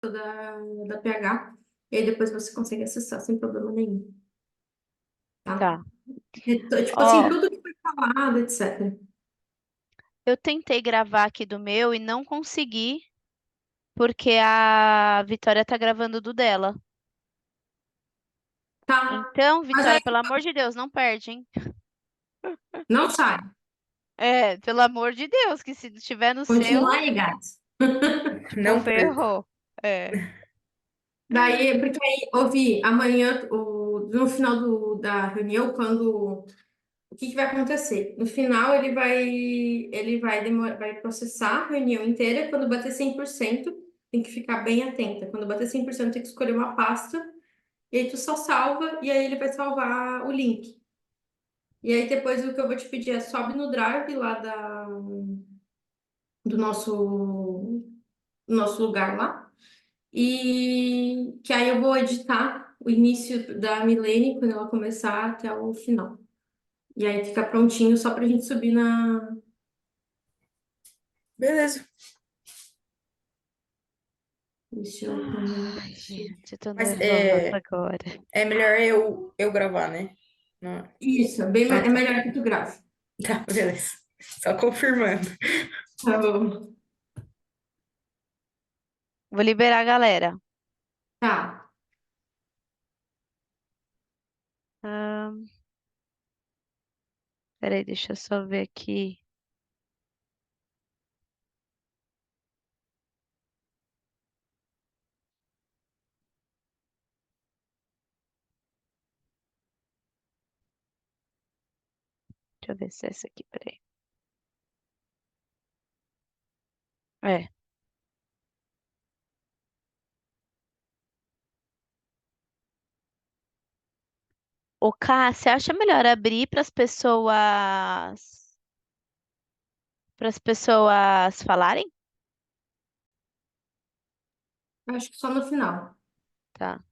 da PH, e aí depois você consegue acessar sem problema nenhum, tá? Tá. Então, tipo assim, Ó, tudo que foi falado, etc. eu tentei gravar aqui do meu e não consegui, porque a Vitória tá gravando do dela. Tá? Então, Mas aí Vitória, pelo amor de Deus, não perde, hein? não sai. É, pelo amor de Deus, que se estiver no Continua seu, aí, gato. tipo, Não perco. ferrou. É. Daí, porque aí, ouvi, amanhã, no final da reunião, quando o que que vai acontecer? No final, vai processar a reunião inteira. Quando bater 100% tem que ficar bem atenta. Quando bater 100% tem que escolher uma pasta, e aí tu só salva, e aí ele vai salvar o link. E aí depois o que eu vou te pedir é sobe no Drive lá do nosso lugar lá. E que aí eu vou editar o início da Milene, quando ela começar, até o final. E aí fica prontinho só pra gente subir na. Beleza. Deixa eu mandar Ai, aqui. gente, eu tô Mas nervosa agora. é melhor eu gravar, né? Não. Isso, Ah, é tá. melhor que tu grave. Tá, beleza. Só confirmando. Tá bom. Vou liberar a galera. Tá. Ahn, Peraí, deixa eu só ver aqui. Deixa eu ver se é essa aqui, peraí. É. O Cá, você acha melhor abrir para as pessoas falarem? Acho que só no final. Tá.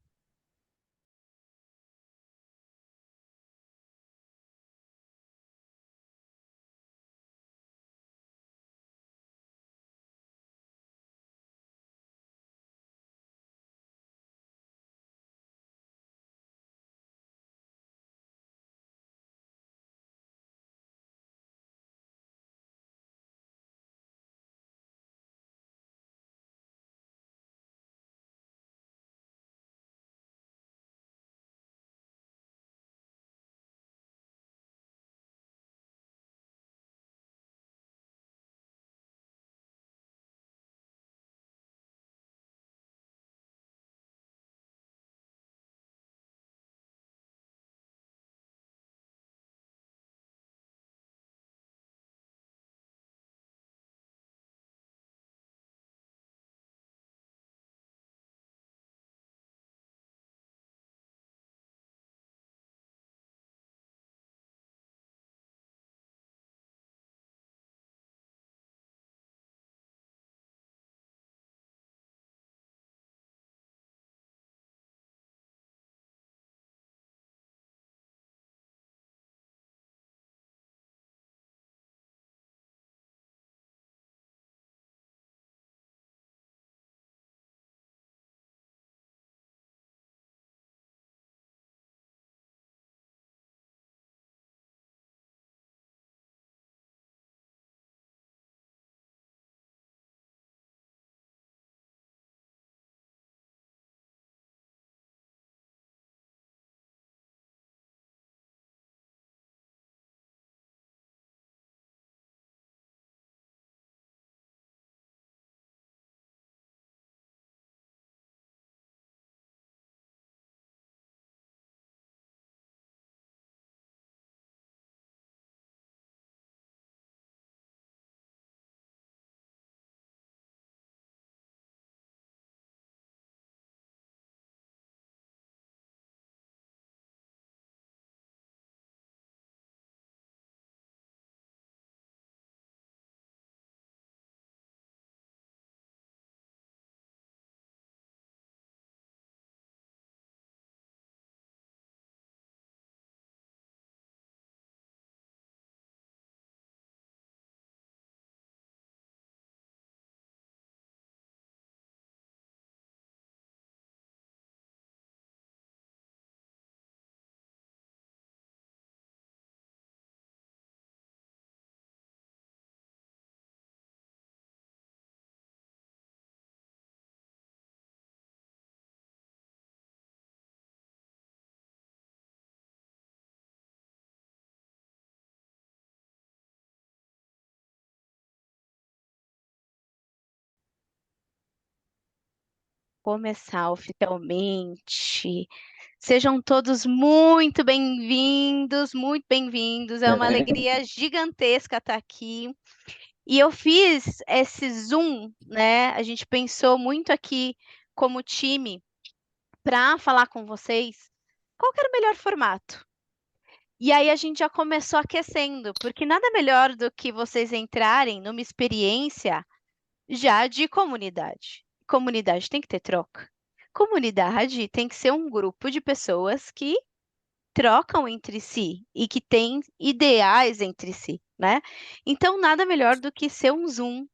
começar oficialmente. Sejam todos muito bem-vindos, muito bem-vindos. É uma alegria gigantesca estar aqui. E eu fiz esse Zoom, né? A gente pensou muito aqui como time para falar com vocês qual que era o melhor formato. E aí a gente já começou aquecendo, porque nada melhor do que vocês entrarem numa experiência já de comunidade. Comunidade tem que ter troca. Comunidade tem que ser um grupo de pessoas que trocam entre si e que têm ideais entre si, né? Então, nada melhor do que ser um Zoom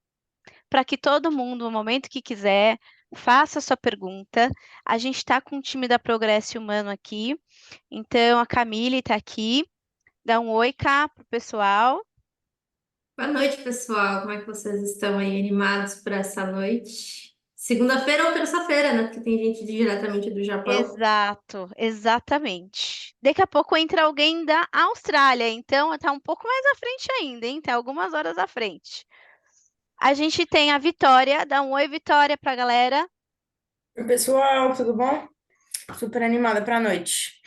para que todo mundo, no momento que quiser, faça a sua pergunta. A gente está com o time da Progresso Humano aqui, então a Camille está aqui. Dá um oi cá pro pessoal. Boa noite, pessoal. Como é que vocês estão aí animados para essa noite? Segunda-feira ou terça-feira, né? Porque tem gente diretamente do Japão. Exato, exatamente. Daqui a pouco entra alguém da Austrália, então tá um pouco mais à frente ainda, hein? Tá algumas horas à frente. A gente tem a Vitória, dá um oi, Vitória, pra galera. Oi, pessoal, tudo bom? Super animada pra noite.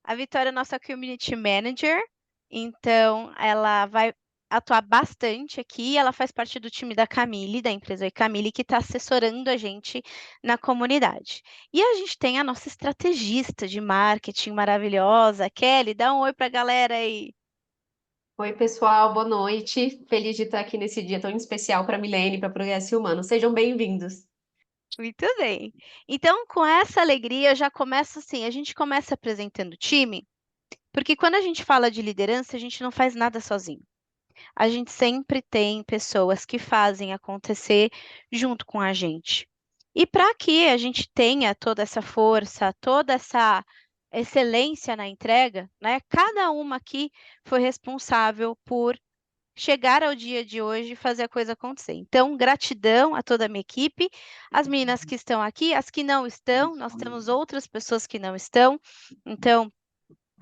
A Vitória é nossa Community Manager, então ela vai atuar bastante aqui. Ela faz parte do time da Camille, da empresa Oi Camille, que está assessorando a gente na comunidade. E a gente tem a nossa estrategista de marketing maravilhosa, Kelly. Dá um oi para a galera aí. Oi, pessoal, boa noite. Feliz de estar aqui nesse dia tão especial para a Milene e para o Progresso Humano. Sejam bem-vindos. Muito bem. Então, com essa alegria, eu já começo assim: a gente começa apresentando o time, porque quando a gente fala de liderança, a gente não faz nada sozinho. A gente sempre tem pessoas que fazem acontecer junto com a gente. E para que a gente tenha toda essa força, toda essa excelência na entrega, né? Cada uma aqui foi responsável por chegar ao dia de hoje e fazer a coisa acontecer. Então, gratidão a toda a minha equipe, as meninas que estão aqui, as que não estão, nós temos outras pessoas que não estão. Então,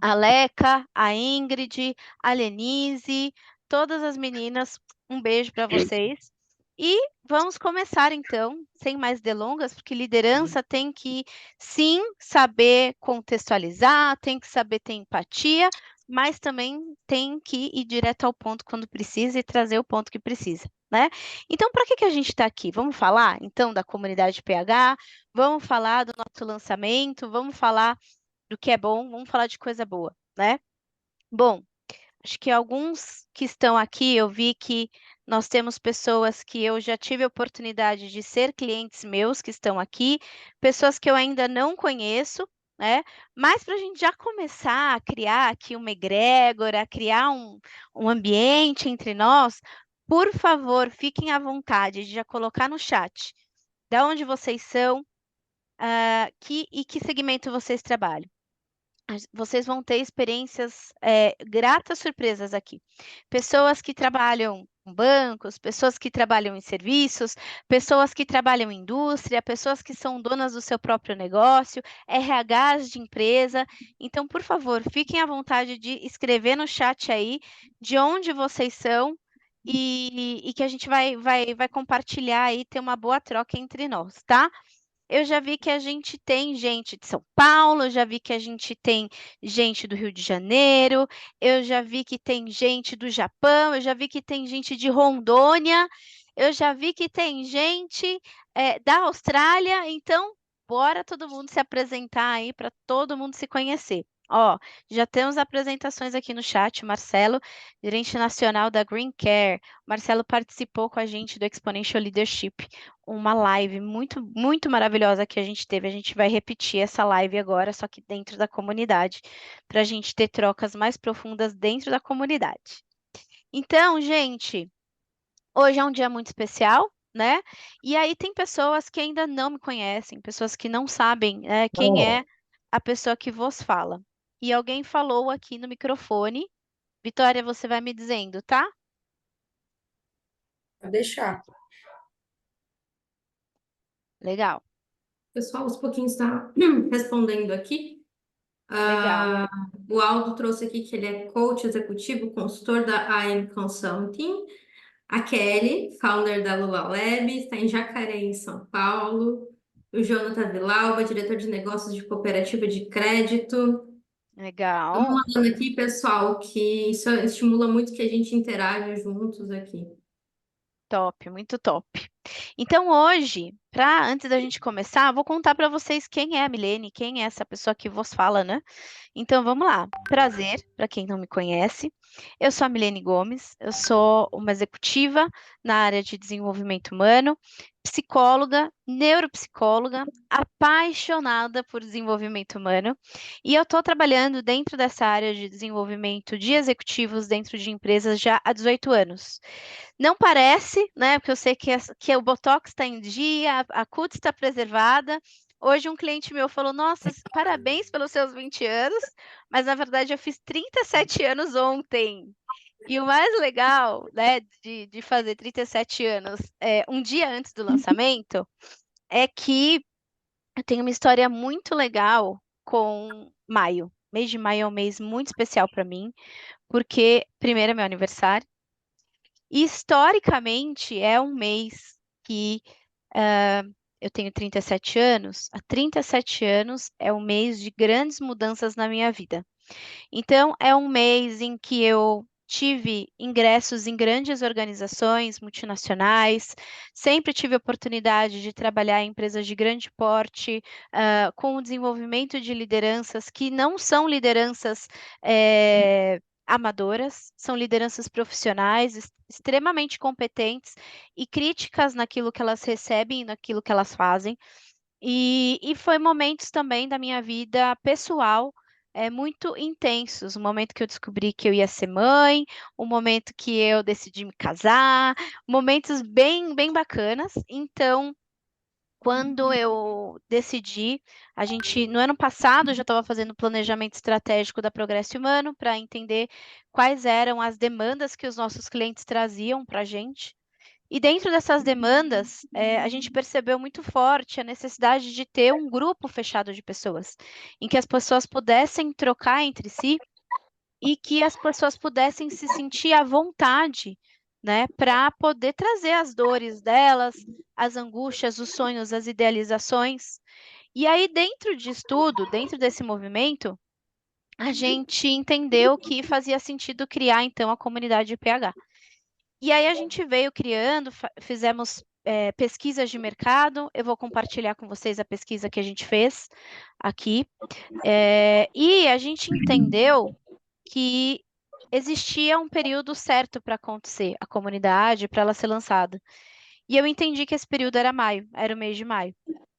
a Leca, a Ingrid, a Lenise, todas as meninas, um beijo para vocês. E vamos começar então, sem mais delongas, porque liderança tem que sim saber contextualizar, tem que saber ter empatia, mas também tem que ir direto ao ponto quando precisa e trazer o ponto que precisa, né? Então, para que que a gente está aqui? Vamos falar então da comunidade PH, vamos falar do nosso lançamento, vamos falar do que é bom, vamos falar de coisa boa, né? Bom, acho que alguns que estão aqui, eu vi que nós temos pessoas que eu já tive a oportunidade de ser clientes meus que estão aqui, pessoas que eu ainda não conheço, né? Mas para a gente já começar a criar aqui uma egrégora, criar um ambiente entre nós, por favor, fiquem à vontade de já colocar no chat de onde vocês são, e que segmento vocês trabalham. Vocês vão ter experiências gratas surpresas aqui. Pessoas que trabalham com bancos, pessoas que trabalham em serviços, pessoas que trabalham em indústria, pessoas que são donas do seu próprio negócio, RHs de empresa. Então, por favor, fiquem à vontade de escrever no chat aí de onde vocês são e que a gente vai compartilhar aí, ter uma boa troca entre nós, tá? Eu já vi que a gente tem gente de São Paulo, eu já vi que a gente tem gente do Rio de Janeiro, eu já vi que tem gente do Japão, eu já vi que tem gente de Rondônia, eu já vi que tem gente da Austrália, então bora todo mundo se apresentar aí para todo mundo se conhecer. Ó, já temos apresentações aqui no chat, Marcelo, gerente nacional da Green Care. Marcelo participou com a gente do Exponential Leadership, uma live muito, muito maravilhosa que a gente teve. A gente vai repetir essa live agora, só que dentro da comunidade, para a gente ter trocas mais profundas dentro da comunidade. Então, gente, hoje é um dia muito especial, né? E aí tem pessoas que ainda não me conhecem, pessoas que não sabem, quem é a pessoa que vos fala. E alguém falou aqui no microfone. Vitória, você vai me dizendo, tá? Pode deixar. Legal, Pessoal, aos pouquinhos está respondendo aqui. legal. O Aldo trouxe aqui que ele é coach executivo, consultor da IM Consulting. A Kelly, founder da Lula Lab, está em Jacareí, em São Paulo. O Jonathan Vilauba, diretor de negócios de cooperativa de crédito. Vamos Legal. mandando aqui, pessoal, que isso estimula muito que a gente interaja juntos aqui. Top, muito top. Então, hoje, antes da gente começar, vou contar para vocês quem é a Milene, quem é essa pessoa que vos fala, né? Então, vamos lá. Prazer, para quem não me conhece. Eu sou a Milene Gomes, eu sou uma executiva na área de desenvolvimento humano, psicóloga, neuropsicóloga, apaixonada por desenvolvimento humano, e eu estou trabalhando dentro dessa área de desenvolvimento de executivos dentro de empresas já há 18 anos. Não parece, né? Porque eu sei que o Botox está em dia, a cutis está preservada. Hoje um cliente meu falou: Nossa, parabéns pelos seus 20 anos, mas na verdade eu fiz 37 anos ontem. E o mais legal, né, de fazer 37 anos um dia antes do lançamento, é que eu tenho uma história muito legal com maio. Mês de maio é um mês muito especial para mim, porque primeiro é meu aniversário. E, historicamente, é um mês que eu tenho 37 anos. Há 37 anos é um mês de grandes mudanças na minha vida. Então, é um mês em que eu tive ingressos em grandes organizações multinacionais, sempre tive oportunidade de trabalhar em empresas de grande porte, com o desenvolvimento de lideranças que não são lideranças amadoras, são lideranças profissionais, extremamente competentes e críticas naquilo que elas recebem e naquilo que elas fazem. E foi momentos também da minha vida pessoal muito intensos. O momento que eu descobri que eu ia ser mãe, o momento que eu decidi me casar, momentos bem, bem bacanas. Então, quando eu decidi, no ano passado, eu já estava fazendo planejamento estratégico da Progresso Humano para entender quais eram as demandas que os nossos clientes traziam para a gente. E dentro dessas demandas, a gente percebeu muito forte a necessidade de ter um grupo fechado de pessoas, em que as pessoas pudessem trocar entre si e que as pessoas pudessem se sentir à vontade, né, para poder trazer as dores delas, as angústias, os sonhos, as idealizações. E aí, dentro disso tudo, dentro desse movimento, a gente entendeu que fazia sentido criar, então, a comunidade PH. E aí a gente veio criando, fizemos pesquisas de mercado. Eu vou compartilhar com vocês a pesquisa que a gente fez aqui. E a gente entendeu que existia um período certo para acontecer a comunidade, para ela ser lançada. E eu entendi que esse período era maio, era o mês de maio.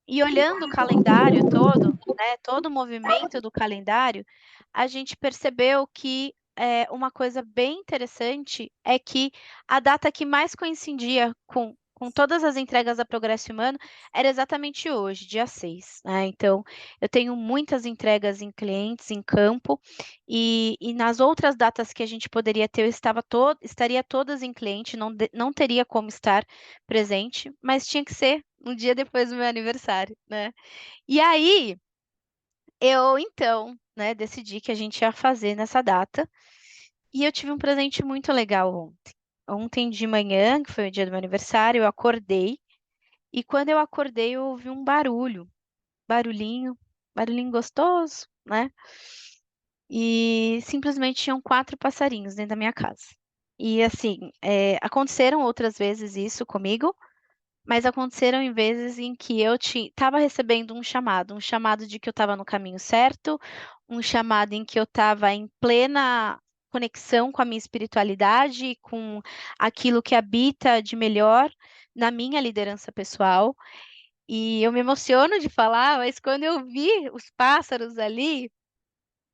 E olhando o calendário todo, né, todo o movimento do calendário, a gente percebeu que uma coisa bem interessante é que a data que mais coincidia com todas as entregas da Progresso Humano era exatamente hoje, dia 6, né? Então, eu tenho muitas entregas em clientes, em campo, e nas outras datas que a gente poderia ter, estaria todas em cliente, não teria como estar presente, mas tinha que ser um dia depois do meu aniversário, né? E aí, eu então, né, decidi que a gente ia fazer nessa data, e eu tive um presente muito legal ontem. Ontem de manhã, que foi o dia do meu aniversário, eu acordei, e quando eu acordei, eu ouvi um barulhinho, barulhinho gostoso, né? E simplesmente tinham 4 passarinhos dentro da minha casa. E assim, aconteceram outras vezes isso comigo, mas aconteceram em vezes em que eu estava recebendo um chamado de que eu estava no caminho certo, um chamado em que eu estava em plena conexão com a minha espiritualidade, com aquilo que habita de melhor na minha liderança pessoal. E eu me emociono de falar, mas quando eu vi os pássaros ali,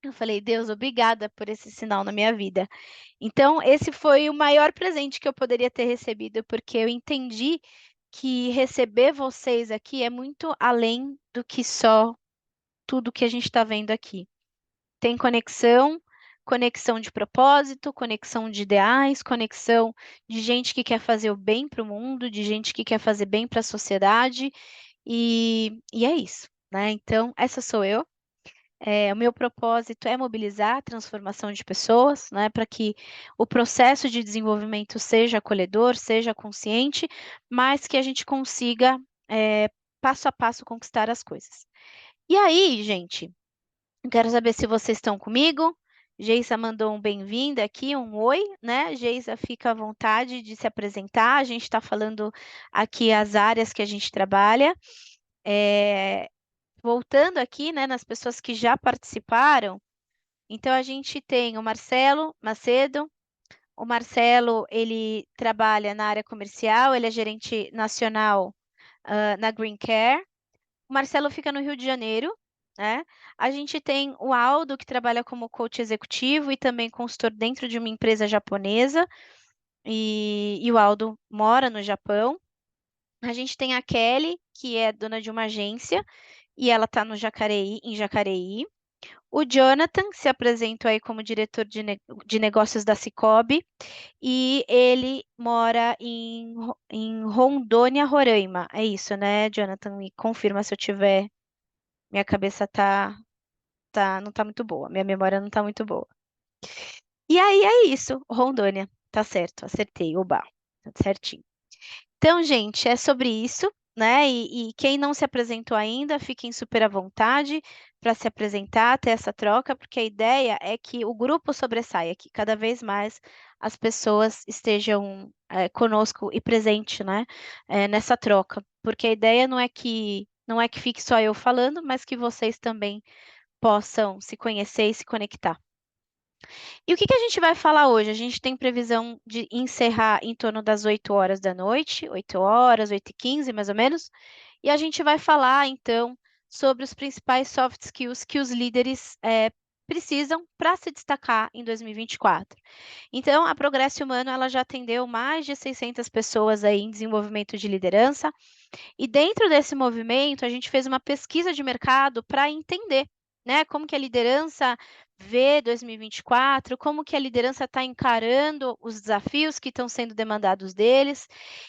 eu falei: Deus, obrigada por esse sinal na minha vida. Então, esse foi o maior presente que eu poderia ter recebido, porque eu entendi que receber vocês aqui é muito além do que só tudo que a gente está vendo aqui. Tem conexão, conexão de propósito, conexão de ideais, conexão de gente que quer fazer o bem para o mundo, de gente que quer fazer bem para a sociedade, e é isso, né? Então, essa sou eu. O meu propósito é mobilizar a transformação de pessoas, né, para que o processo de desenvolvimento seja acolhedor, seja consciente, mas que a gente consiga passo a passo conquistar as coisas. E aí, gente, eu quero saber se vocês estão comigo. Geisa mandou um bem-vindo aqui, um oi, né? Geisa, fica à vontade de se apresentar. A gente está falando aqui as áreas que a gente trabalha. Voltando aqui, né, nas pessoas que já participaram, então a gente tem o Marcelo Macedo. O Marcelo, ele trabalha na área comercial, ele é gerente nacional na Green Care. O Marcelo fica no Rio de Janeiro, né? A gente tem o Aldo, que trabalha como coach executivo e também consultor dentro de uma empresa japonesa, e o Aldo mora no Japão. A gente tem a Kelly, que é dona de uma agência, e ela está no Jacareí, em Jacareí. O Jonathan se apresentou aí como diretor de negócios da Cicobi, e ele mora em Rondônia, Roraima. É isso, né, Jonathan? Me confirma se eu tiver. Minha cabeça não tá muito boa, minha memória não tá muito boa. E aí é isso, Rondônia. Tá certo, acertei, oba, tá certinho. Então, gente, é sobre isso, né? E quem não se apresentou ainda, fiquem super à vontade para se apresentar, ter essa troca, porque a ideia é que o grupo sobressaia, que cada vez mais as pessoas estejam conosco e presente, né? Nessa troca, porque a ideia não é que fique só eu falando, mas que vocês também possam se conhecer e se conectar. E o que a gente vai falar hoje? A gente tem previsão de encerrar em torno das 8 horas da noite, 8 horas, 8h15 mais ou menos, e a gente vai falar então sobre os principais soft skills que os líderes precisam para se destacar em 2024. Então, a Progresso Humano ela já atendeu mais de 600 pessoas aí em desenvolvimento de liderança, e dentro desse movimento a gente fez uma pesquisa de mercado para entender, né, como que a liderança vê 2024, como que a liderança está encarando os desafios que estão sendo demandados deles.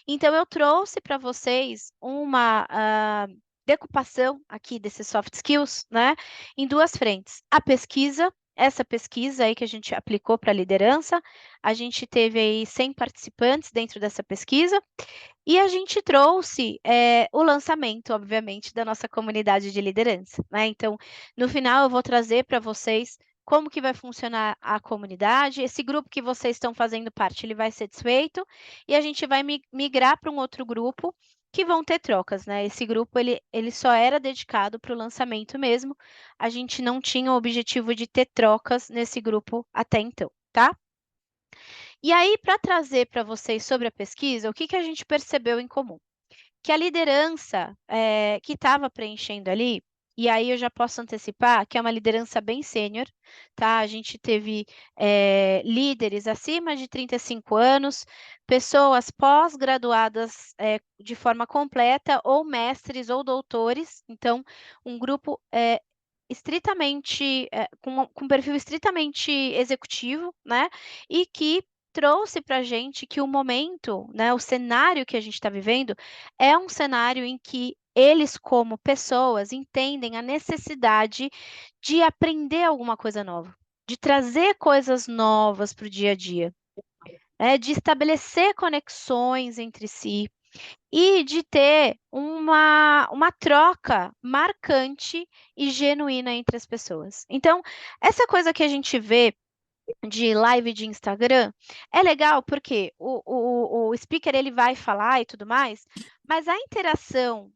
Então, eu trouxe para vocês uma decupação aqui desses soft skills, né, em duas frentes. A pesquisa, essa pesquisa aí que a gente aplicou para a liderança, a gente teve aí 100 participantes dentro dessa pesquisa, e a gente trouxe o lançamento, obviamente, da nossa comunidade de liderança, né? Então, no final, eu vou trazer para vocês como que vai funcionar a comunidade. Esse grupo que vocês estão fazendo parte, ele vai ser desfeito e a gente vai migrar para um outro grupo que vão ter trocas, né? Esse grupo, ele só era dedicado para o lançamento mesmo. A gente não tinha o objetivo de ter trocas nesse grupo até então, tá? E aí, para trazer para vocês sobre a pesquisa, o que a gente percebeu em comum? Que a liderança que estava preenchendo ali, e aí eu já posso antecipar que é uma liderança bem sênior, tá? A gente teve líderes acima de 35 anos, pessoas pós-graduadas de forma completa, ou mestres ou doutores, então um grupo estritamente, com um perfil estritamente executivo, né? E que trouxe para a gente que o momento, né, o cenário que a gente está vivendo é um cenário em que eles, como pessoas, entendem a necessidade de aprender alguma coisa nova, de trazer coisas novas para o dia a dia, de estabelecer conexões entre si e de ter uma troca marcante e genuína entre as pessoas. Então, essa coisa que a gente vê de live de Instagram é legal porque o speaker ele vai falar e tudo mais, mas a interação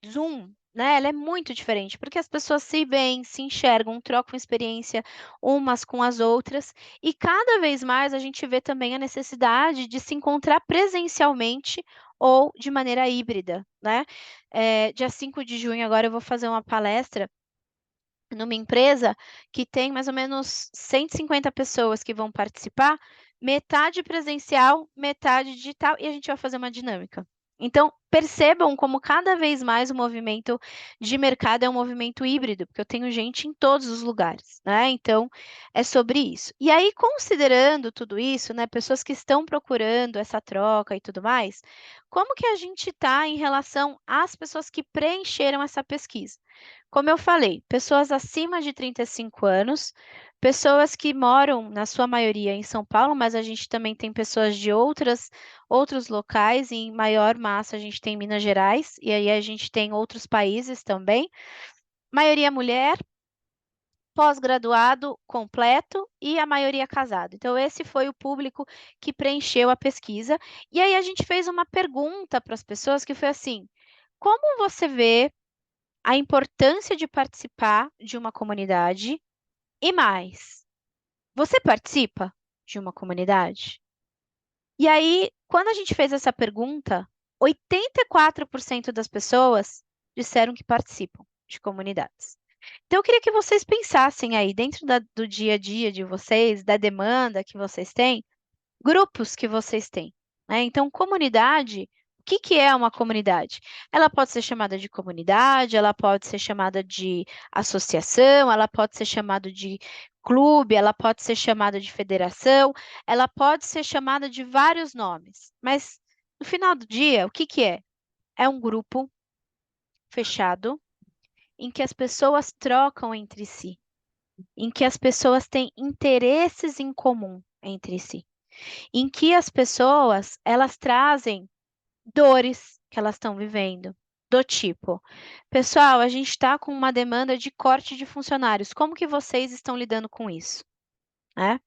Zoom, né, ela é muito diferente, porque as pessoas se veem, se enxergam, trocam experiência umas com as outras, e cada vez mais a gente vê também a necessidade de se encontrar presencialmente ou de maneira híbrida, né? Dia 5 de junho agora eu vou fazer uma palestra numa empresa que tem mais ou menos 150 pessoas que vão participar, metade presencial, metade digital, e a gente vai fazer uma dinâmica. Então, percebam como cada vez mais o movimento de mercado é um movimento híbrido, porque eu tenho gente em todos os lugares, né? Então, é sobre isso. E aí, considerando tudo isso, né, pessoas que estão procurando essa troca e tudo mais, como que a gente está em relação às pessoas que preencheram essa pesquisa? Como eu falei, pessoas acima de 35 anos, pessoas que moram, na sua maioria, em São Paulo, mas a gente também tem pessoas de outros locais, e em maior massa a gente tem Minas Gerais, e aí a gente tem outros países também. Maioria mulher, pós-graduado completo e a maioria casado. Então, esse foi o público que preencheu a pesquisa. E aí a gente fez uma pergunta para as pessoas que foi assim: como você vê a importância de participar de uma comunidade? E mais, você participa de uma comunidade? E aí, quando a gente fez essa pergunta, 84% das pessoas disseram que participam de comunidades. Então, eu queria que vocês pensassem aí, dentro do dia a dia de vocês, da demanda que vocês têm, grupos que vocês têm, né? Então, comunidade, o que que é uma comunidade? Ela pode ser chamada de comunidade, ela pode ser chamada de associação, ela pode ser chamada de clube, ela pode ser chamada de federação, ela pode ser chamada de vários nomes. Mas, no final do dia, o que que é? É um grupo fechado em que as pessoas trocam entre si, em que as pessoas têm interesses em comum entre si, em que as pessoas elas trazem dores que elas estão vivendo, do tipo, pessoal, a gente está com uma demanda de corte de funcionários, como que vocês estão lidando com isso? Né?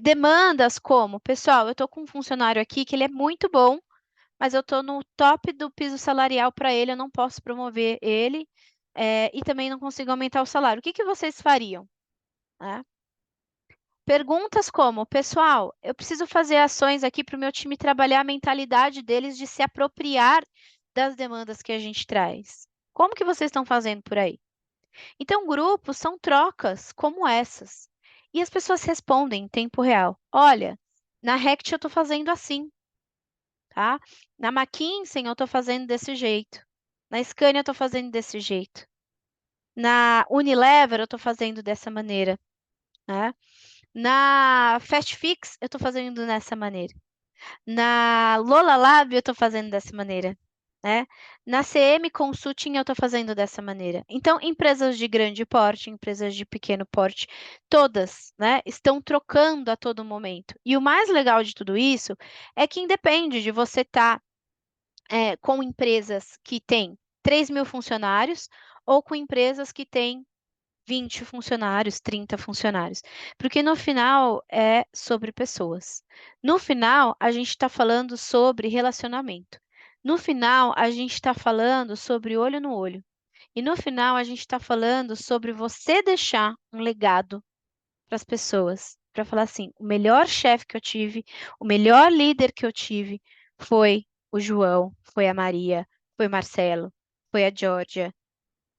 Demandas como, pessoal, eu estou com um funcionário aqui que ele é muito bom, mas eu estou no top do piso salarial para ele, eu não posso promover ele, e também não consigo aumentar o salário. O que que vocês fariam? Né? Perguntas como, pessoal, eu preciso fazer ações aqui para o meu time trabalhar a mentalidade deles de se apropriar das demandas que a gente traz. Como que vocês estão fazendo por aí? Então, grupos são trocas como essas. E as pessoas respondem em tempo real. Olha, na Rect eu estou fazendo assim, tá? Na McKinsey eu estou fazendo desse jeito. Na Scania eu estou fazendo desse jeito. Na Unilever eu estou fazendo dessa maneira, né? Na Fast Fix, eu estou fazendo dessa maneira. Na Lola Lab, eu estou fazendo dessa maneira. Né? Na CM Consulting, eu estou fazendo dessa maneira. Então, empresas de grande porte, empresas de pequeno porte, todas, né, estão trocando a todo momento. E o mais legal de tudo isso é que independe de você estar com empresas que têm 3.000 funcionários ou com empresas que têm 20 funcionários, 30 funcionários. Porque no final é sobre pessoas. No final, a gente está falando sobre relacionamento. No final, a gente está falando sobre olho no olho. E no final, a gente está falando sobre você deixar um legado para as pessoas. Para falar assim, o melhor chefe que eu tive, o melhor líder que eu tive foi o João, foi a Maria, foi o Marcelo, foi a Georgia,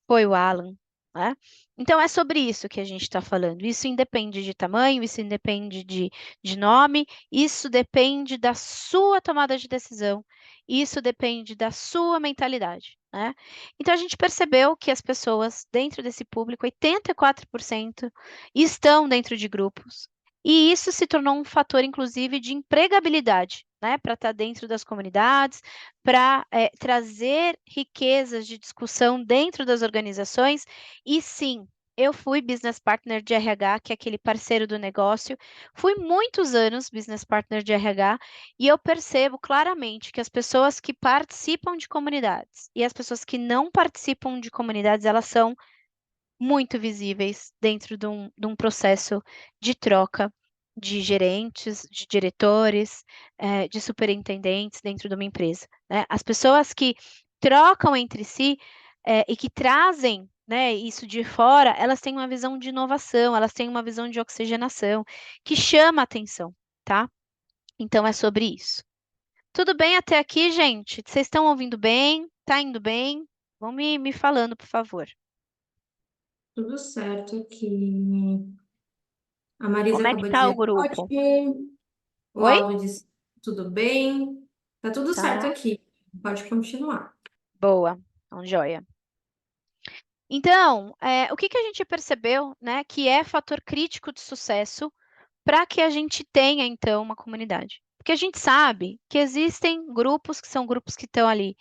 foi o Alan, né? Então, é sobre isso que a gente está falando. Isso independe de tamanho, isso independe de nome, isso depende da sua tomada de decisão, isso depende da sua mentalidade, né? Então, a gente percebeu que as pessoas dentro desse público, 84%, estão dentro de grupos, e isso se tornou um fator, inclusive, de empregabilidade, né? Para estar dentro das comunidades, para trazer riquezas de discussão dentro das organizações. E sim, eu fui business partner de RH, que é aquele parceiro do negócio. Fui muitos anos business partner de RH e eu percebo claramente que as pessoas que participam de comunidades e as pessoas que não participam de comunidades, elas são muito visíveis dentro de um processo de troca de gerentes, de diretores, de superintendentes dentro de uma empresa, né? As pessoas que trocam entre si, e que trazem, né, isso de fora, elas têm uma visão de inovação, elas têm uma visão de oxigenação que chama a atenção, tá? Então é sobre isso. Tudo bem até aqui, gente? Vocês estão ouvindo bem? Tá indo bem? Vão me falando, por favor. Tudo certo aqui. A Marisa Como é que acabou de tá o dizer grupo? ótimo. O Oi? Alan disse tudo bem. Tá tudo certo Tá, aqui. Pode continuar. boa. Então, joia. Então, o que que a gente percebeu, né, que é fator crítico de sucesso para que a gente tenha, então, uma comunidade? Porque a gente sabe que existem grupos que são grupos que estão ali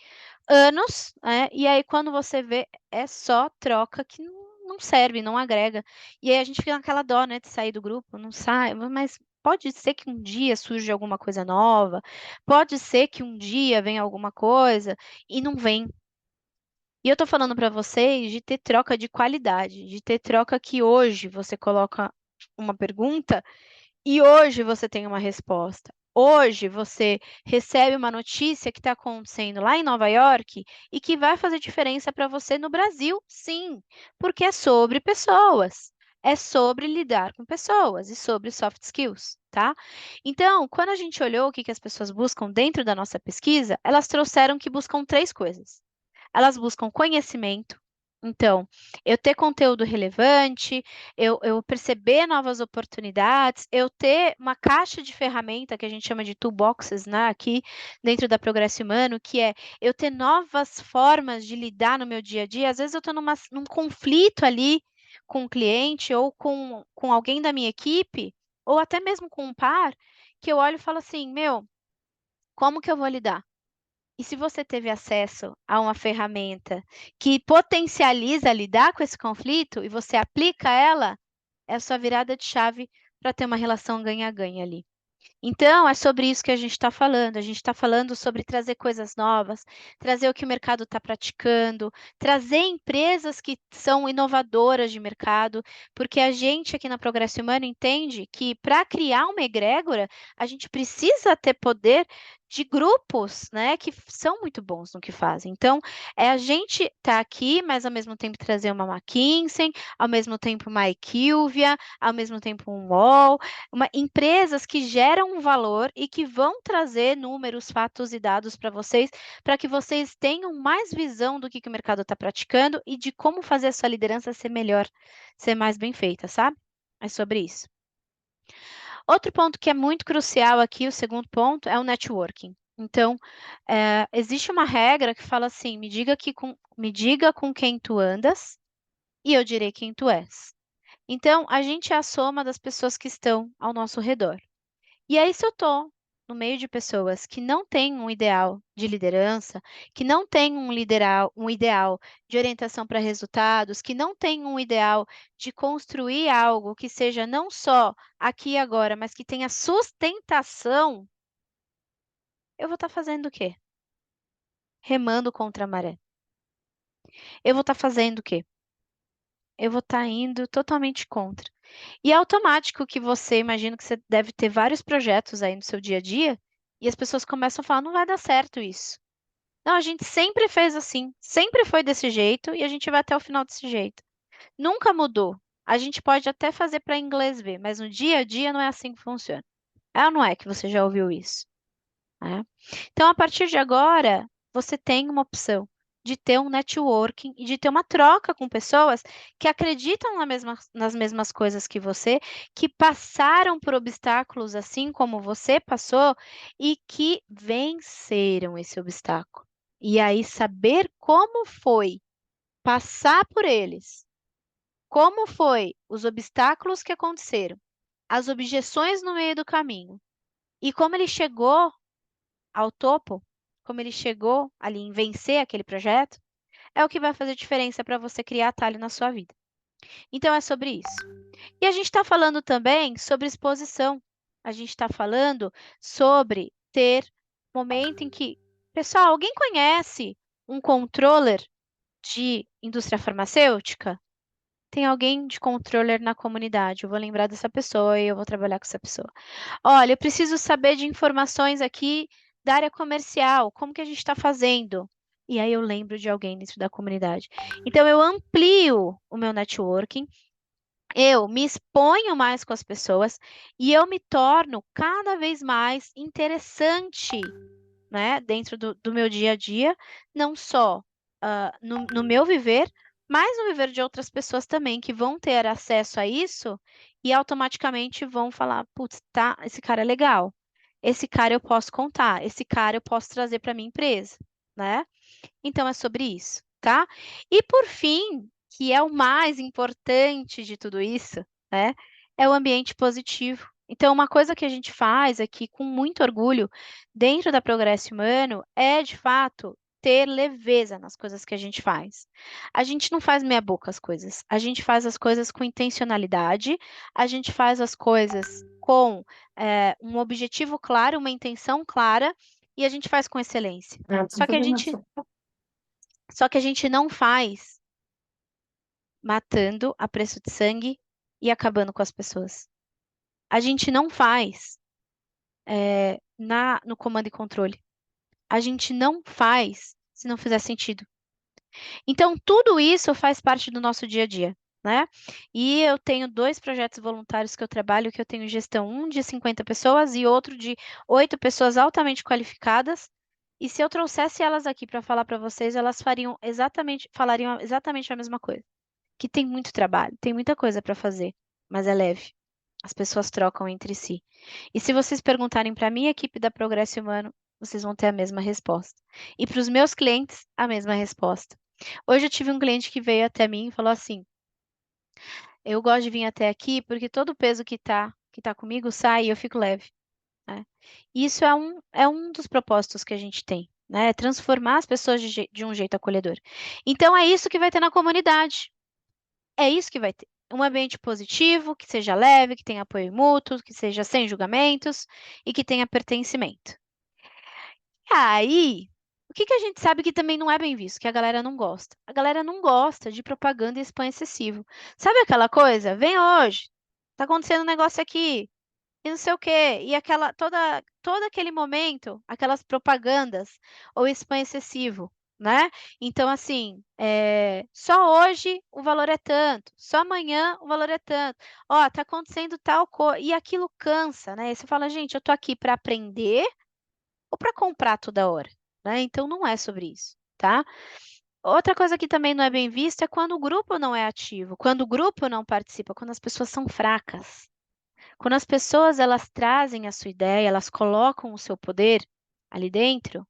anos, né? E aí quando você vê, é só troca que não serve, não agrega. E aí a gente fica naquela dó, né, de sair do grupo, não sai, mas pode ser que um dia surja alguma coisa nova, pode ser que um dia venha alguma coisa e não vem. E eu tô falando para vocês de ter troca de qualidade, de ter troca que hoje você coloca uma pergunta e hoje você tem uma resposta. Hoje você recebe uma notícia que está acontecendo lá em Nova York e que vai fazer diferença para você no Brasil, sim, porque é sobre pessoas, é sobre lidar com pessoas e sobre soft skills, tá? Então, quando a gente olhou o que as pessoas buscam dentro da nossa pesquisa, elas trouxeram que buscam três coisas. Elas buscam conhecimento. Então, eu ter conteúdo relevante, eu perceber novas oportunidades, eu ter uma caixa de ferramenta que a gente chama de toolboxes, né, aqui dentro da Progresso Humano, que é eu ter novas formas de lidar no meu dia a dia. Às vezes eu estou num conflito ali com o cliente ou com alguém da minha equipe, ou até mesmo com um par, que eu olho e falo assim, meu, como que eu vou lidar? E se você teve acesso a uma ferramenta que potencializa lidar com esse conflito e você aplica ela, é a sua virada de chave para ter uma relação ganha-ganha ali. Então, é sobre isso que a gente está falando. A gente está falando sobre trazer coisas novas, trazer o que o mercado está praticando, trazer empresas que são inovadoras de mercado, porque a gente aqui na Progresso Humano entende que para criar uma egrégora, a gente precisa ter poder de grupos, né, que são muito bons no que fazem. Então, é a gente estar aqui, mas ao mesmo tempo trazer uma McKinsey, ao mesmo tempo uma IQVIA, ao mesmo tempo um UOL, empresas que geram um valor e que vão trazer números, fatos e dados para vocês, para que vocês tenham mais visão do que o mercado está praticando e de como fazer a sua liderança ser melhor, ser mais bem feita, sabe? É sobre isso. Outro ponto que é muito crucial aqui, o segundo ponto, é o networking. Então, existe uma regra que fala assim: me diga com quem tu andas e eu direi quem tu és. Então, a gente é a soma das pessoas que estão ao nosso redor. E aí, se eu estou no meio de pessoas que não têm um ideal de liderança, que não têm um ideal de orientação para resultados, que não têm um ideal de construir algo que seja não só aqui e agora, mas que tenha sustentação, eu vou estar fazendo o quê? Remando contra a maré. Eu vou estar fazendo o quê? Eu vou estar indo totalmente contra. E é automático que você, imagino que você deve ter vários projetos aí no seu dia a dia, e as pessoas começam a falar, não vai dar certo isso. Não, a gente sempre fez assim, sempre foi desse jeito, e a gente vai até o final desse jeito. Nunca mudou. A gente pode até fazer para inglês ver, mas no dia a dia não é assim que funciona. É ou não é que você já ouviu isso? Né? Então, a partir de agora, você tem uma opção de ter um networking e de ter uma troca com pessoas que acreditam nas mesmas coisas que você, que passaram por obstáculos assim como você passou e que venceram esse obstáculo. E aí, saber como foi passar por eles, como foi os obstáculos que aconteceram, as objeções no meio do caminho e como ele chegou ao topo, como ele chegou ali em vencer aquele projeto, é o que vai fazer diferença para você criar atalho na sua vida. Então é sobre isso. E a gente está falando também sobre exposição. A gente está falando sobre ter momento em que, pessoal, alguém conhece um controller de indústria farmacêutica? Tem alguém de controller na comunidade. Eu vou lembrar dessa pessoa e eu vou trabalhar com essa pessoa. Olha, eu preciso saber de informações aqui da área comercial, como que a gente está fazendo? E aí eu lembro de alguém dentro da comunidade. Então eu amplio o meu networking, eu me exponho mais com as pessoas e eu me torno cada vez mais interessante, né, dentro do meu dia a dia, não só no meu viver, mas no viver de outras pessoas também que vão ter acesso a isso e automaticamente vão falar, putz, tá, esse cara é legal, esse cara eu posso contar, esse cara eu posso trazer para minha empresa, né? Então é sobre isso, tá? E por fim, que é o mais importante de tudo isso, né? É o ambiente positivo. Então, uma coisa que a gente faz aqui com muito orgulho dentro da Progresso Humano é, de fato, ter leveza nas coisas que a gente faz. A gente não faz meia boca as coisas, a gente faz as coisas com intencionalidade, a gente faz as coisas com um objetivo claro, uma intenção clara, e a gente faz com excelência. Tô fazendo Só que a gente não faz matando a preço de sangue e acabando com as pessoas. A gente não faz no comando e controle. A gente não faz se não fizer sentido. Então, tudo isso faz parte do nosso dia a dia, né? E eu tenho 2 projetos voluntários que eu trabalho, que eu tenho gestão, um de 50 pessoas e outro de 8 pessoas altamente qualificadas. E se eu trouxesse elas aqui para falar para vocês, elas falariam exatamente a mesma coisa. Que tem muito trabalho, tem muita coisa para fazer, mas é leve. As pessoas trocam entre si. E se vocês perguntarem para a minha equipe da Progresso Humano, vocês vão ter a mesma resposta. E para os meus clientes, a mesma resposta. Hoje eu tive um cliente que veio até mim e falou assim: eu gosto de vir até aqui porque todo o peso que tá comigo sai e eu fico leve, né? E isso é um dos propósitos que a gente tem, né? É transformar as pessoas de um jeito acolhedor. Então é isso que vai ter na comunidade. É isso que vai ter. Um ambiente positivo, que seja leve, que tenha apoio mútuo, que seja sem julgamentos e que tenha pertencimento. E aí, o que a gente sabe que também não é bem visto, que a galera não gosta? A galera não gosta de propaganda e spam excessivo. Sabe aquela coisa? Vem hoje, tá acontecendo um negócio aqui, e não sei o quê, e todo aquele momento, aquelas propagandas ou spam excessivo, né? Então, assim, só hoje o valor é tanto, só amanhã o valor é tanto. Ó, tá acontecendo tal coisa, e aquilo cansa, né? E você fala, gente, eu tô aqui para aprender ou para comprar toda hora, né? Então, não é sobre isso, tá? Outra coisa que também não é bem vista é quando o grupo não é ativo, quando o grupo não participa, quando as pessoas são fracas. Quando as pessoas elas trazem a sua ideia, elas colocam o seu poder ali dentro,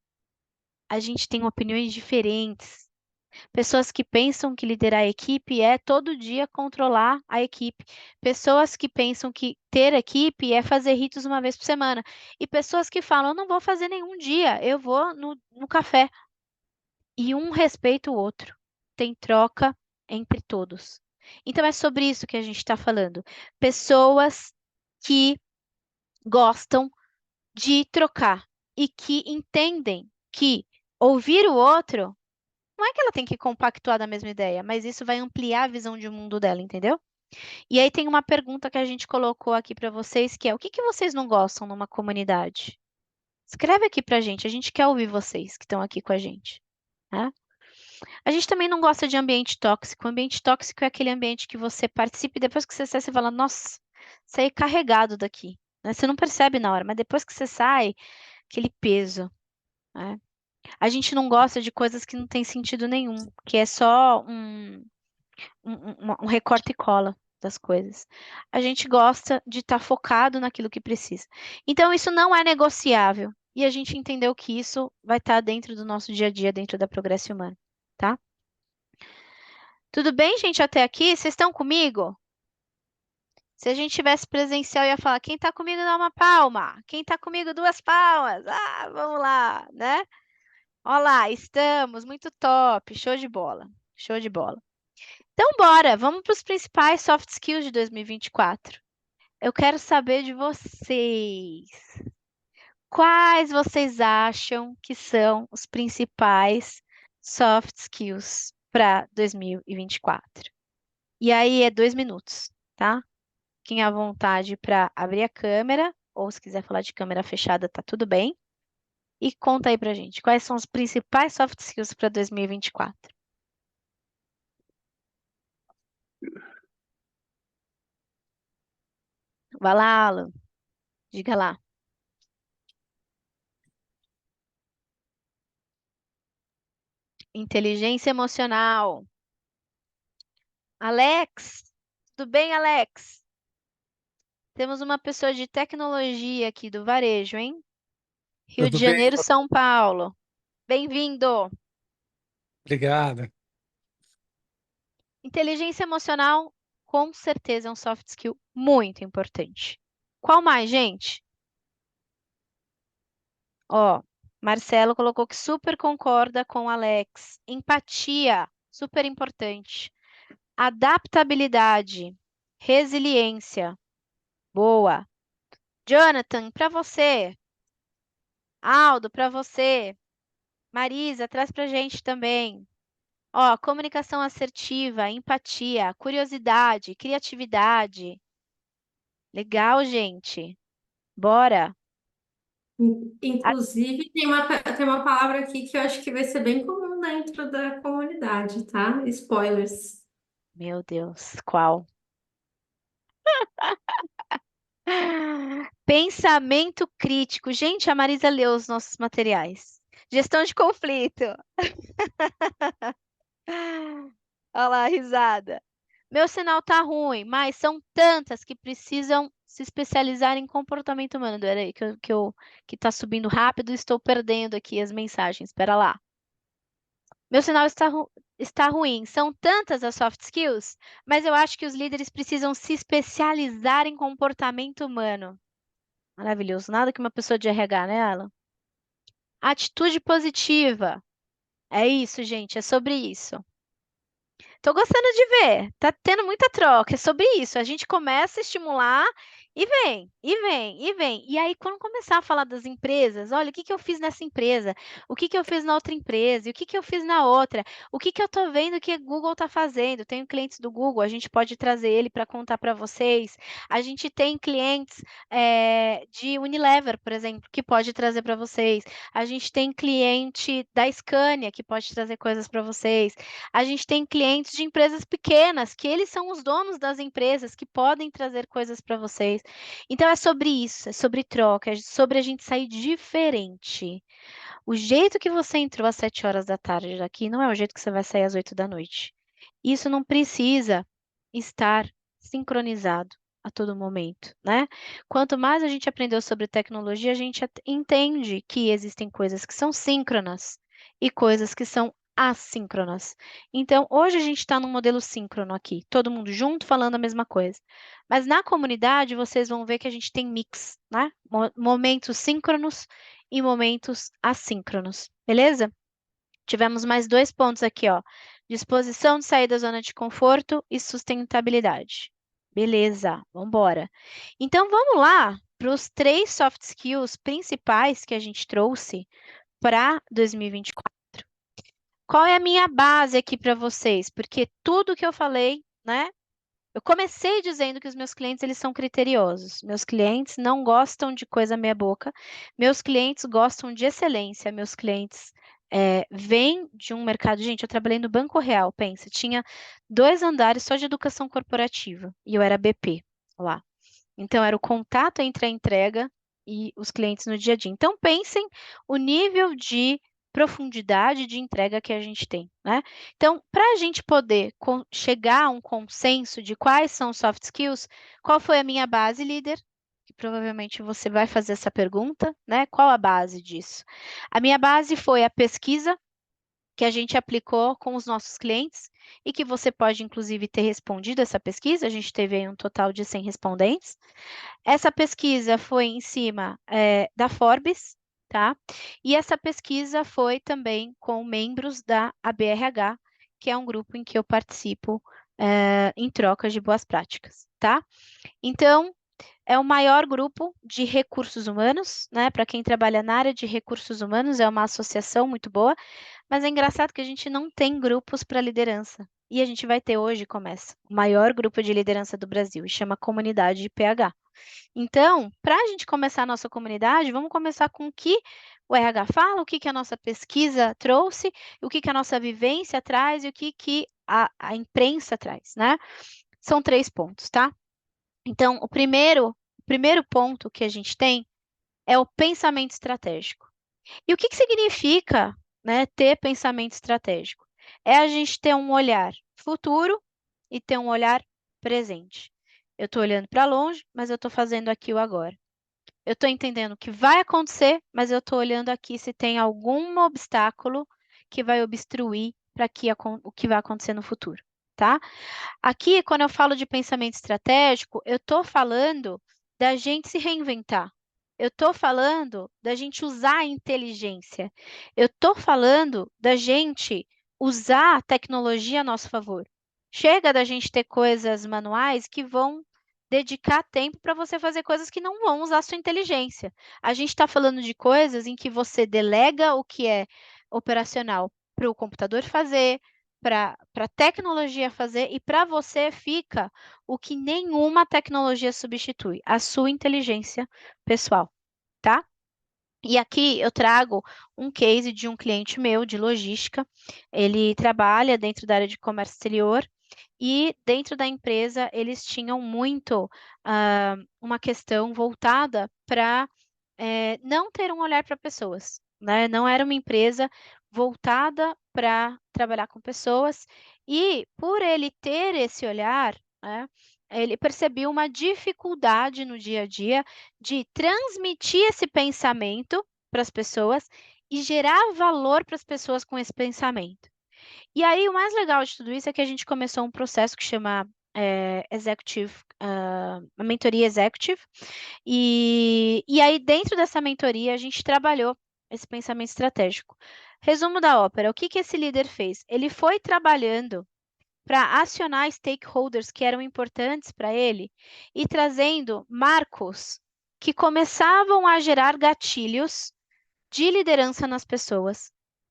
a gente tem opiniões diferentes. Pessoas que pensam que liderar a equipe é todo dia controlar a equipe. Pessoas que pensam que ter equipe é fazer ritos uma vez por semana. E pessoas que falam, eu não vou fazer nenhum dia, eu vou no café. E um respeita o outro. Tem troca entre todos. Então é sobre isso que a gente está falando. Pessoas que gostam de trocar e que entendem que ouvir o outro não é que ela tem que compactuar da mesma ideia, mas isso vai ampliar a visão de mundo dela, entendeu? E aí tem uma pergunta que a gente colocou aqui para vocês, que é: o que que vocês não gostam numa comunidade? Escreve aqui pra gente, a gente quer ouvir vocês que estão aqui com a gente, né? A gente também não gosta de ambiente tóxico. O ambiente tóxico é aquele ambiente que você participa e depois que você sai, você fala, nossa, saí carregado daqui, né? Você não percebe na hora, mas depois que você sai, aquele peso, né? A gente não gosta de coisas que não tem sentido nenhum, que é só um recorte e cola das coisas. A gente gosta de estar focado naquilo que precisa. Então, isso não é negociável. E a gente entendeu que isso vai estar dentro do nosso dia a dia, dentro da Progresso Humano, tá? Tudo bem, gente, até aqui? Vocês estão comigo? Se a gente tivesse presencial, eu ia falar, quem está comigo dá uma palma. Quem está comigo, 2 palmas. Ah, vamos lá, né? Olá, estamos, muito top, show de bola, show de bola. Então, bora, vamos para os principais soft skills de 2024. Eu quero saber de vocês. Quais vocês acham que são os principais soft skills para 2024? E aí é 2 minutos, tá? Fiquem à vontade para abrir a câmera, ou se quiser falar de câmera fechada, tá tudo bem. E conta aí pra gente, quais são os principais soft skills para 2024? Vai lá, Alan, diga lá. Inteligência emocional. Alex, tudo bem, Alex? Temos uma pessoa de tecnologia aqui do varejo, hein? Rio de Tudo bem? Janeiro, São Paulo. Bem-vindo. Obrigado. Inteligência emocional, com certeza, é um soft skill muito importante. Qual mais, gente? Ó, Marcelo colocou que super concorda com Alex. Empatia, super importante. Adaptabilidade, resiliência. Boa. Jonathan, para você. Aldo, para você. Marisa, traz pra gente também. Ó, comunicação assertiva, empatia, curiosidade, criatividade. Legal, gente. Bora. Ah, Inclusive, tem uma palavra aqui que eu acho que vai ser bem comum dentro da comunidade, tá? Spoilers. meu Deus, qual? Pensamento crítico. Gente, a Marisa leu os nossos materiais. Gestão de conflito. Olha lá, risada. Meu sinal tá ruim, mas são tantas que precisam se especializar em comportamento humano. Peraí, que tá subindo rápido, estou perdendo aqui as mensagens. Espera lá. Meu sinal está ruim. São tantas as soft skills, mas eu acho que os líderes precisam se especializar em comportamento humano. Maravilhoso. Nada que uma pessoa de RH, né, Alan? Atitude positiva. É isso, gente. É sobre isso. Tô gostando de ver. Tá tendo muita troca. É sobre isso. A gente começa a estimular e vem, e vem, e vem. E aí, quando começar a falar das empresas, olha, o que que eu fiz nessa empresa? O que que eu fiz na outra empresa? E o que que eu fiz na outra? O que que eu tô vendo que o Google tá fazendo? Tenho clientes do Google, a gente pode trazer ele para contar para vocês. A gente tem clientes de Unilever, por exemplo, que pode trazer para vocês. A gente tem cliente da Scania que pode trazer coisas para vocês. A gente tem clientes de empresas pequenas, que eles são os donos das empresas, que podem trazer coisas para vocês. Então, é sobre isso, é sobre troca, é sobre a gente sair diferente. O jeito que você entrou às 7 horas da tarde daqui não é o jeito que você vai sair às 8 da noite. Isso não precisa estar sincronizado a todo momento, né? Quanto mais a gente aprendeu sobre tecnologia, a gente entende que existem coisas que são síncronas e coisas que são assíncronas. Então, hoje a gente está num modelo síncrono aqui, todo mundo junto falando a mesma coisa. Mas na comunidade, vocês vão ver que a gente tem mix, né? Momentos síncronos e momentos assíncronos, beleza? Tivemos mais 2 pontos aqui, ó. Disposição de sair da zona de conforto e sustentabilidade. Beleza, vamos embora. Então, vamos lá para os 3 soft skills principais que a gente trouxe para 2024. Qual é a minha base aqui para vocês? Porque tudo que eu falei, né? Eu comecei dizendo que os meus clientes, eles são criteriosos. Meus clientes não gostam de coisa meia boca. Meus clientes gostam de excelência. Meus clientes vêm de um mercado... Gente, eu trabalhei no Banco Real, pensa. Tinha 2 andares só de educação corporativa. E eu era BP lá. Então, era o contato entre a entrega e os clientes no dia a dia. Então, pensem o nível de profundidade de entrega que a gente tem, né? Então, para a gente poder chegar a um consenso de quais são os soft skills, qual foi a minha base, líder? Que provavelmente você vai fazer essa pergunta, né? Qual a base disso? A minha base foi a pesquisa que a gente aplicou com os nossos clientes e que você pode, inclusive, ter respondido essa pesquisa. A gente teve aí um total de 100 respondentes. Essa pesquisa foi em cima da Forbes, tá? E essa pesquisa foi também com membros da ABRH, que é um grupo em que eu participo em troca de boas práticas, tá? Então, é o maior grupo de recursos humanos, né? Para quem trabalha na área de recursos humanos, é uma associação muito boa, mas é engraçado que a gente não tem grupos para liderança. E a gente vai ter hoje, começa, o maior grupo de liderança do Brasil, e chama Comunidade de PH. Então, para a gente começar a nossa comunidade, vamos começar com o que o RH fala, o que a nossa pesquisa trouxe, o que a nossa vivência traz e o que a imprensa traz, né? São 3 pontos, tá? Então, o primeiro ponto que a gente tem é o pensamento estratégico. E o que significa, né, ter pensamento estratégico? É a gente ter um olhar futuro e ter um olhar presente. Eu estou olhando para longe, mas eu estou fazendo aqui o agora. Eu estou entendendo o que vai acontecer, mas eu estou olhando aqui se tem algum obstáculo que vai obstruir para o que vai acontecer no futuro, tá? Aqui, quando eu falo de pensamento estratégico, eu estou falando da gente se reinventar. Eu estou falando da gente usar a inteligência. Eu estou falando da gente usar a tecnologia a nosso favor. Chega da gente ter coisas manuais que vão dedicar tempo para você fazer coisas que não vão usar a sua inteligência. A gente está falando de coisas em que você delega o que é operacional para o computador fazer, para a tecnologia fazer, e para você fica o que nenhuma tecnologia substitui, a sua inteligência pessoal, tá? E aqui eu trago um case de um cliente meu de logística. Ele trabalha dentro da área de comércio exterior e dentro da empresa eles tinham muito uma questão voltada para não ter um olhar para pessoas, né? Não era uma empresa voltada para trabalhar com pessoas e por ele ter esse olhar, né, ele percebeu uma dificuldade no dia a dia de transmitir esse pensamento para as pessoas e gerar valor para as pessoas com esse pensamento. E aí, o mais legal de tudo isso é que a gente começou um processo que chama Executive, a mentoria Executive, e aí, dentro dessa mentoria, a gente trabalhou esse pensamento estratégico. Resumo da ópera: o que que esse líder fez? Ele foi trabalhando para acionar stakeholders que eram importantes para ele e trazendo marcos que começavam a gerar gatilhos de liderança nas pessoas,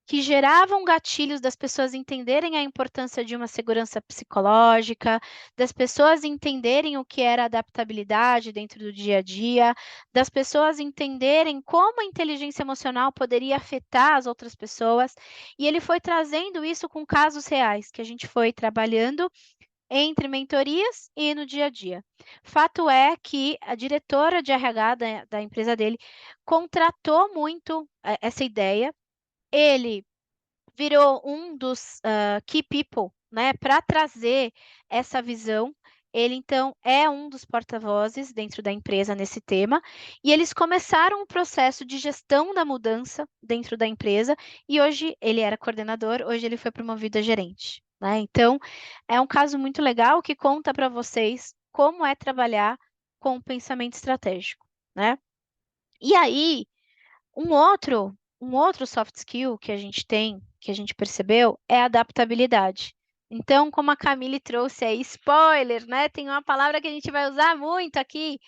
que geravam gatilhos das pessoas entenderem a importância de uma segurança psicológica, das pessoas entenderem o que era adaptabilidade dentro do dia a dia, das pessoas entenderem como a inteligência emocional poderia afetar as outras pessoas, e ele foi trazendo isso com casos reais, que a gente foi trabalhando entre mentorias e no dia a dia. Fato é que a diretora de RH da empresa dele contratou muito essa ideia. Ele virou um dos key people, né, para trazer essa visão. Ele, então, é um dos porta-vozes dentro da empresa nesse tema, e eles começaram o processo de gestão da mudança dentro da empresa, e hoje ele era coordenador, hoje ele foi promovido a gerente, né? Então, é um caso muito legal que conta para vocês como é trabalhar com o pensamento estratégico, né? E aí, um outro soft skill que a gente tem, que a gente percebeu, é a adaptabilidade. Então, como a Camille trouxe aí, spoiler, né? Tem uma palavra que a gente vai usar muito aqui,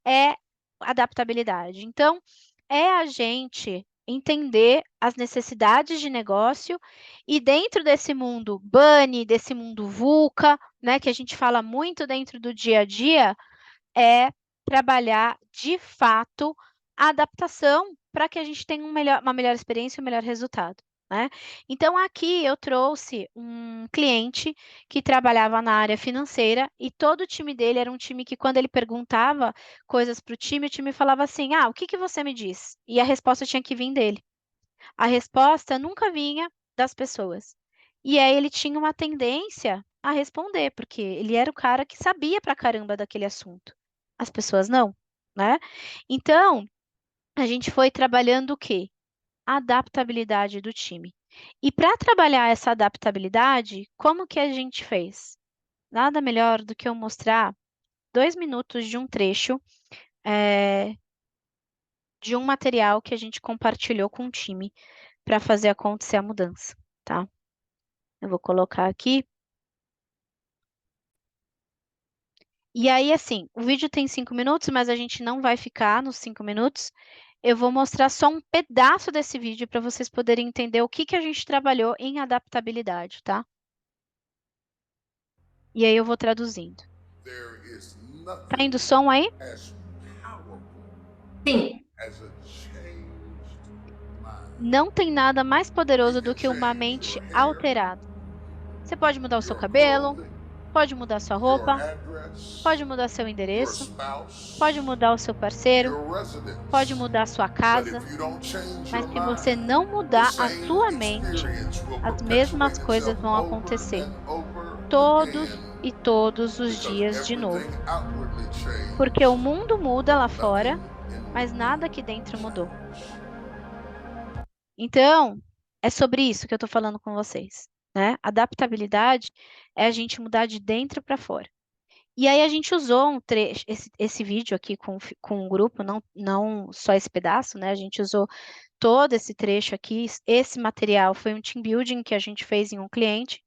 é adaptabilidade. Então, é a gente entender as necessidades de negócio e dentro desse mundo bunny, desse mundo VUCA, né, que a gente fala muito dentro do dia a dia, é trabalhar de fato a adaptação para que a gente tenha uma melhor experiência e um melhor resultado, né? Então, aqui eu trouxe um cliente que trabalhava na área financeira e todo o time dele era um time que, quando ele perguntava coisas para o time falava assim: ah, o que que você me diz? E a resposta tinha que vir dele. A resposta nunca vinha das pessoas. E aí ele tinha uma tendência a responder, porque ele era o cara que sabia pra caramba daquele assunto. As pessoas não, né? Então, a gente foi trabalhando o quê? A adaptabilidade do time. E para trabalhar essa adaptabilidade, como que a gente fez? Nada melhor do que eu mostrar 2 minutos de um trecho de um material que a gente compartilhou com o time para fazer acontecer a mudança, tá? Eu vou colocar aqui. E aí, assim, o vídeo tem 5 minutos, mas a gente não vai ficar nos 5 minutos. Eu vou mostrar só um pedaço desse vídeo para vocês poderem entender o que que a gente trabalhou em adaptabilidade, tá? E aí eu vou traduzindo. Tá indo som aí? Sim. Não tem nada mais poderoso do que uma mente alterada. Você pode mudar o seu cabelo, pode mudar sua roupa, pode mudar seu endereço, pode mudar o seu parceiro, pode mudar a sua casa, mas se você não mudar a sua mente, as mesmas coisas vão acontecer todos os dias de novo. Porque o mundo muda lá fora, mas nada aqui dentro mudou. Então, é sobre isso que eu estou falando com vocês, né? Adaptabilidade é a gente mudar de dentro para fora. E aí a gente usou um trecho, esse vídeo aqui com o grupo, não só esse pedaço, né? A gente usou todo esse trecho aqui, esse material foi um team building que a gente fez em um cliente,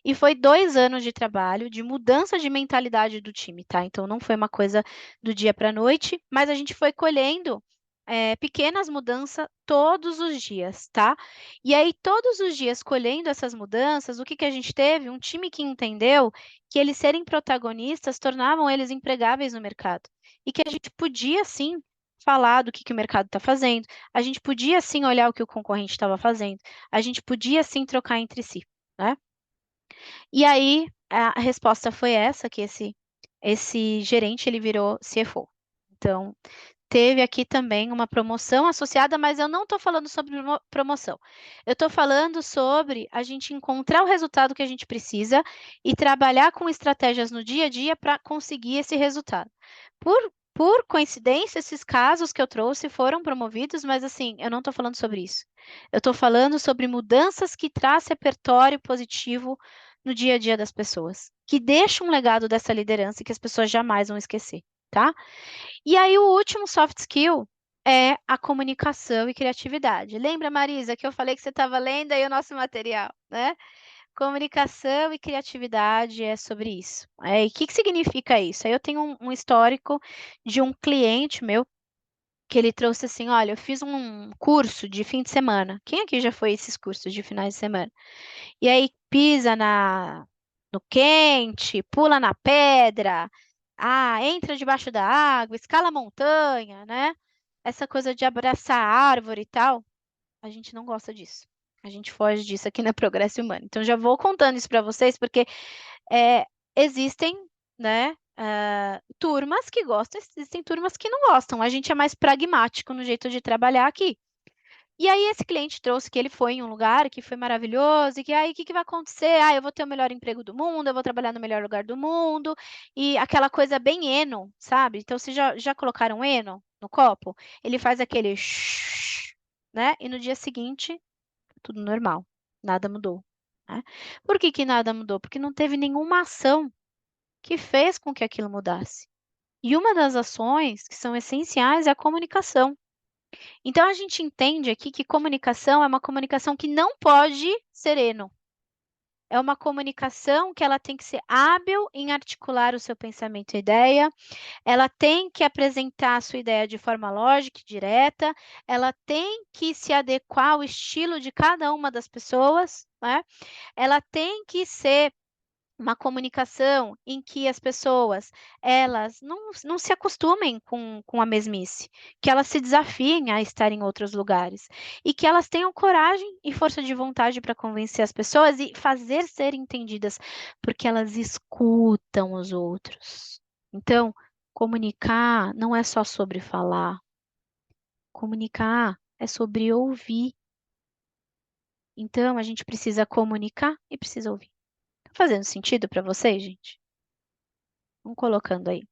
e foi 2 anos de trabalho, de mudança de mentalidade do time, tá? Então não foi uma coisa do dia para a noite, mas a gente foi colhendo pequenas mudanças todos os dias, tá? E aí, todos os dias colhendo essas mudanças, o que que a gente teve? Um time que entendeu que eles serem protagonistas tornavam eles empregáveis no mercado. E que a gente podia, sim, falar do que o mercado está fazendo, a gente podia, sim, olhar o que o concorrente estava fazendo, a gente podia, sim, trocar entre si, né? E aí, a resposta foi essa, que esse gerente, ele virou CFO. Então, teve aqui também uma promoção associada, mas eu não estou falando sobre promoção. Eu estou falando sobre a gente encontrar o resultado que a gente precisa e trabalhar com estratégias no dia a dia para conseguir esse resultado. Por coincidência, esses casos que eu trouxe foram promovidos, mas assim, eu não estou falando sobre isso. Eu estou falando sobre mudanças que trazem repertório positivo no dia a dia das pessoas, que deixam um legado dessa liderança que as pessoas jamais vão esquecer, tá? E aí, o último soft skill é a comunicação e criatividade. Lembra, Marisa, que eu falei que você estava lendo aí o nosso material, né? Comunicação e criatividade é sobre isso. E o que que significa isso? Aí eu tenho um histórico de um cliente meu que ele trouxe assim: olha, eu fiz um curso de fim de semana. Quem aqui já foi esses cursos de finais de semana? E aí pisa no quente, pula na pedra, entra debaixo da água, escala a montanha, né? Essa coisa de abraçar a árvore e tal, a gente não gosta disso. A gente foge disso aqui na Progresso Humano. Então, já vou contando isso para vocês, porque existem, né, turmas que gostam, existem turmas que não gostam. A gente é mais pragmático no jeito de trabalhar aqui. E aí esse cliente trouxe que ele foi em um lugar que foi maravilhoso e que aí o que que vai acontecer? Eu vou ter o melhor emprego do mundo, eu vou trabalhar no melhor lugar do mundo e aquela coisa bem Eno, sabe? Então vocês já colocaram Eno no copo? Ele faz aquele shhh, né? E no dia seguinte tudo normal, nada mudou, né? Por que que nada mudou? Porque não teve nenhuma ação que fez com que aquilo mudasse. E uma das ações que são essenciais é a comunicação. Então, a gente entende aqui que comunicação é uma comunicação que não pode ser eno. É uma comunicação que ela tem que ser hábil em articular o seu pensamento e ideia, ela tem que apresentar a sua ideia de forma lógica e direta, ela tem que se adequar ao estilo de cada uma das pessoas, né? Ela tem que ser uma comunicação em que as pessoas, elas não se acostumem com a mesmice, que elas se desafiem a estar em outros lugares e que elas tenham coragem e força de vontade para convencer as pessoas e fazer ser entendidas, porque elas escutam os outros. Então, comunicar não é só sobre falar. Comunicar é sobre ouvir. Então, a gente precisa comunicar e precisa ouvir. Tá fazendo sentido para vocês, gente? Vamos colocando aí.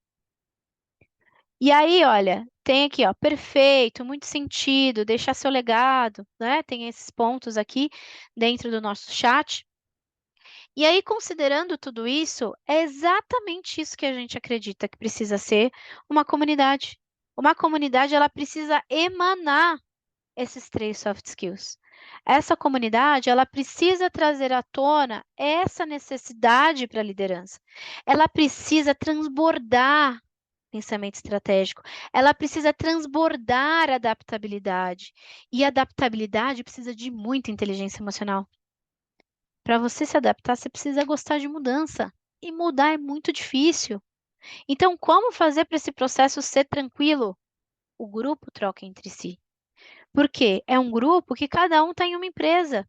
E aí, olha, tem aqui, ó, perfeito, muito sentido, deixar seu legado, né? Tem esses pontos aqui dentro do nosso chat. E aí, considerando tudo isso, é exatamente isso que a gente acredita que precisa ser uma comunidade. Uma comunidade, ela precisa emanar esses 3 soft skills. Essa comunidade, ela precisa trazer à tona essa necessidade para a liderança. Ela precisa transbordar pensamento estratégico. Ela precisa transbordar adaptabilidade. E adaptabilidade precisa de muita inteligência emocional. Para você se adaptar, você precisa gostar de mudança. E mudar é muito difícil. Então, como fazer para esse processo ser tranquilo? O grupo troca entre si. Porque é um grupo que cada um está em uma empresa.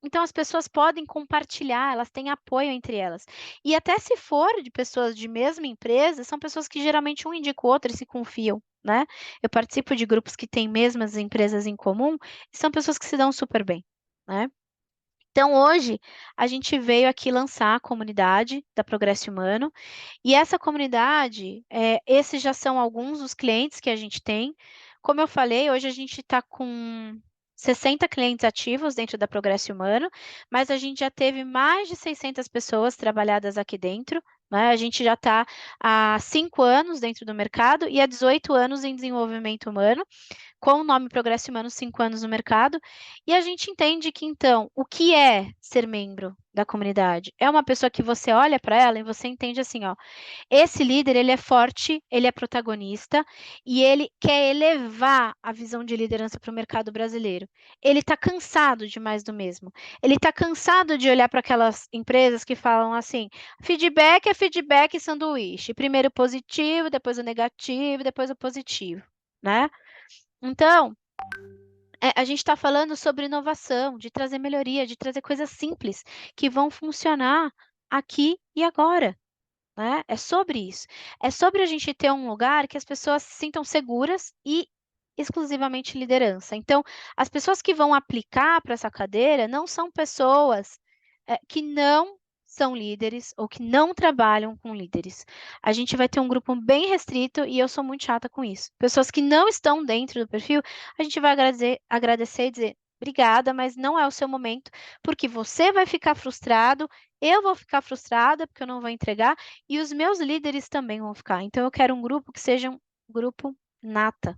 Então, as pessoas podem compartilhar, elas têm apoio entre elas. E até se for de pessoas de mesma empresa, são pessoas que geralmente um indica o outro e se confiam, né? Eu participo de grupos que têm mesmas empresas em comum e são pessoas que se dão super bem, né? Então, hoje, a gente veio aqui lançar a comunidade da Progresso Humano, e essa comunidade, esses já são alguns dos clientes que a gente tem. Como eu falei, hoje a gente está com 60 clientes ativos dentro da Progresso Humano, mas a gente já teve mais de 600 pessoas trabalhadas aqui dentro, né? A gente já está há 5 anos dentro do mercado e há 18 anos em desenvolvimento humano, com o nome Progresso Humano, 5 anos no mercado, e a gente entende que, então, o que é ser membro da comunidade? É uma pessoa que você olha para ela e você entende assim, ó, esse líder, ele é forte, ele é protagonista e ele quer elevar a visão de liderança para o mercado brasileiro. Ele está cansado de mais do mesmo. Ele está cansado de olhar para aquelas empresas que falam assim, feedback é feedback e sanduíche. Primeiro o positivo, depois o negativo, depois o positivo, né? Então, a gente está falando sobre inovação, de trazer melhoria, de trazer coisas simples que vão funcionar aqui e agora, né? É sobre isso. É sobre a gente ter um lugar que as pessoas se sintam seguras e exclusivamente liderança. Então, as pessoas que vão aplicar para essa cadeira não são pessoas que não são líderes ou que não trabalham com líderes. A gente vai ter um grupo bem restrito e eu sou muito chata com isso. Pessoas que não estão dentro do perfil, a gente vai agradecer e dizer obrigada, mas não é o seu momento, porque você vai ficar frustrado, eu vou ficar frustrada porque eu não vou entregar e os meus líderes também vão ficar. Então, eu quero um grupo que seja um grupo nata.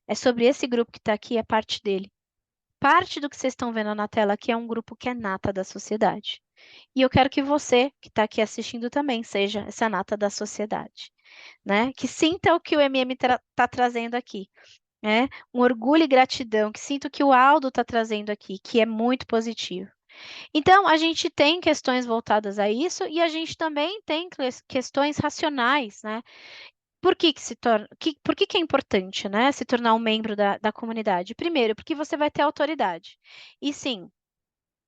É sobre esse grupo que está aqui, é parte dele. Parte do que vocês estão vendo na tela aqui é um grupo que é nata da sociedade. E eu quero que você, que está aqui assistindo também, seja essa nata da sociedade, né? Que sinta o que o MM está trazendo aqui, né? Um orgulho e gratidão, que sinta o que o Aldo está trazendo aqui, que é muito positivo. Então, a gente tem questões voltadas a isso e a gente também tem questões racionais, né? Por que que se torna, por que que é importante, né, se tornar um membro da comunidade? Primeiro, porque você vai ter autoridade. E sim,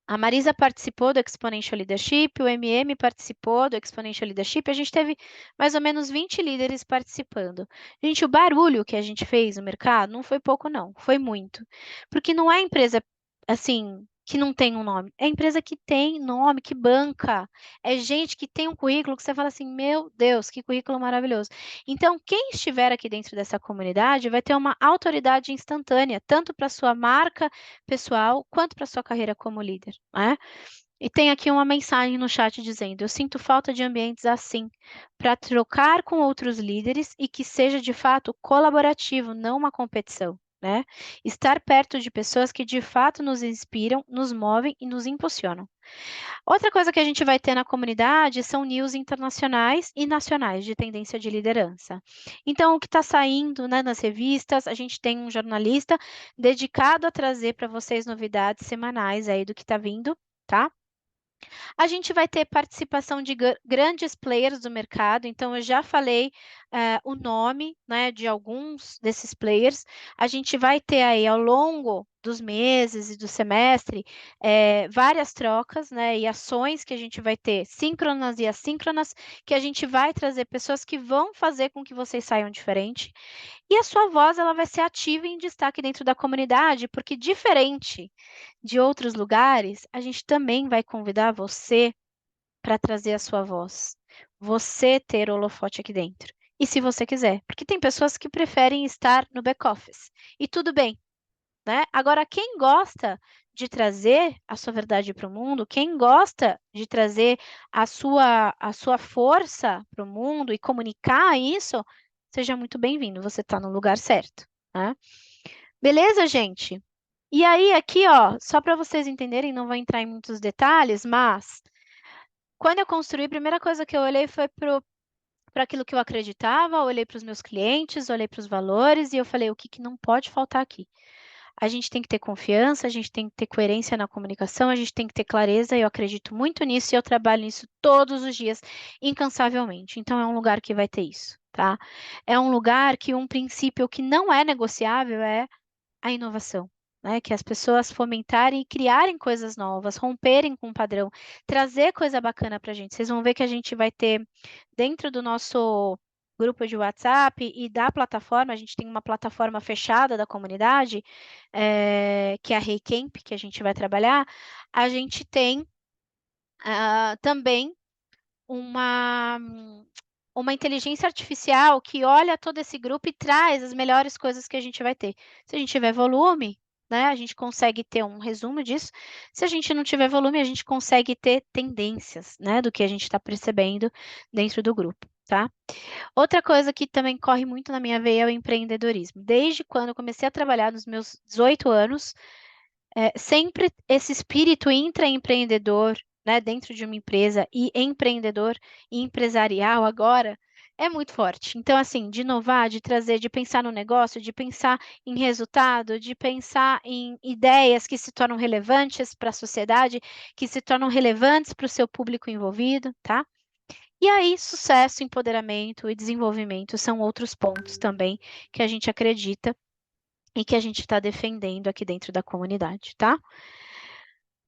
a Marisa participou do Exponential Leadership, o MM participou do Exponential Leadership, a gente teve mais ou menos 20 líderes participando. Gente, o barulho que a gente fez no mercado não foi pouco, não, foi muito. Porque não é empresa, assim, que não tem um nome, é empresa que tem nome, que banca, é gente que tem um currículo que você fala assim, meu Deus, que currículo maravilhoso. Então, quem estiver aqui dentro dessa comunidade vai ter uma autoridade instantânea, tanto para sua marca pessoal quanto para sua carreira como líder, né? E tem aqui uma mensagem no chat dizendo: eu sinto falta de ambientes assim, para trocar com outros líderes e que seja de fato colaborativo, não uma competição, né? Estar perto de pessoas que de fato nos inspiram, nos movem e nos impulsionam. Outra coisa que a gente vai ter na comunidade são news internacionais e nacionais de tendência de liderança. Então, o que está saindo, né, nas revistas, a gente tem um jornalista dedicado a trazer para vocês novidades semanais aí do que está vindo, tá? A gente vai ter participação de grandes players do mercado, então eu já falei o nome, né, de alguns desses players. A gente vai ter aí ao longo dos meses e do semestre várias trocas, né, e ações que a gente vai ter síncronas e assíncronas, que a gente vai trazer pessoas que vão fazer com que vocês saiam diferente. E a sua voz ela vai ser ativa e em destaque dentro da comunidade, porque diferente de outros lugares, a gente também vai convidar você para trazer a sua voz. Você ter o holofote aqui dentro. E se você quiser, porque tem pessoas que preferem estar no back-office. E tudo bem, né? Agora, quem gosta de trazer a sua verdade para o mundo, quem gosta de trazer a sua força para o mundo e comunicar isso, seja muito bem-vindo, você está no lugar certo, né? Beleza, gente? E aí, aqui, ó, só para vocês entenderem, não vou entrar em muitos detalhes, mas quando eu construí, a primeira coisa que eu olhei foi para aquilo que eu acreditava, olhei para os meus clientes, olhei para os valores e eu falei, o que que não pode faltar aqui? A gente tem que ter confiança, a gente tem que ter coerência na comunicação, a gente tem que ter clareza, e eu acredito muito nisso e eu trabalho nisso todos os dias, incansavelmente. Então, é um lugar que vai ter isso, tá? É um lugar que um princípio que não é negociável é a inovação, né? Que as pessoas fomentarem e criarem coisas novas, romperem com o padrão, trazer coisa bacana para a gente. Vocês vão ver que a gente vai ter dentro do nosso grupo de WhatsApp e da plataforma, a gente tem uma plataforma fechada da comunidade, que é a Reicamp, que a gente vai trabalhar, a gente tem também uma inteligência artificial que olha todo esse grupo e traz as melhores coisas que a gente vai ter. Se a gente tiver volume, né? A gente consegue ter um resumo disso. Se a gente não tiver volume, a gente consegue ter tendências, né, do que a gente está percebendo dentro do grupo, tá? Outra coisa que também corre muito na minha veia é o empreendedorismo. Desde quando eu comecei a trabalhar nos meus 18 anos, sempre esse espírito intraempreendedor, né, dentro de uma empresa e empreendedor e empresarial agora é muito forte. Então, assim, de inovar, de trazer, de pensar no negócio, de pensar em resultado, de pensar em ideias que se tornam relevantes para a sociedade, que se tornam relevantes para o seu público envolvido, tá? E aí, sucesso, empoderamento e desenvolvimento são outros pontos também que a gente acredita e que a gente está defendendo aqui dentro da comunidade, tá?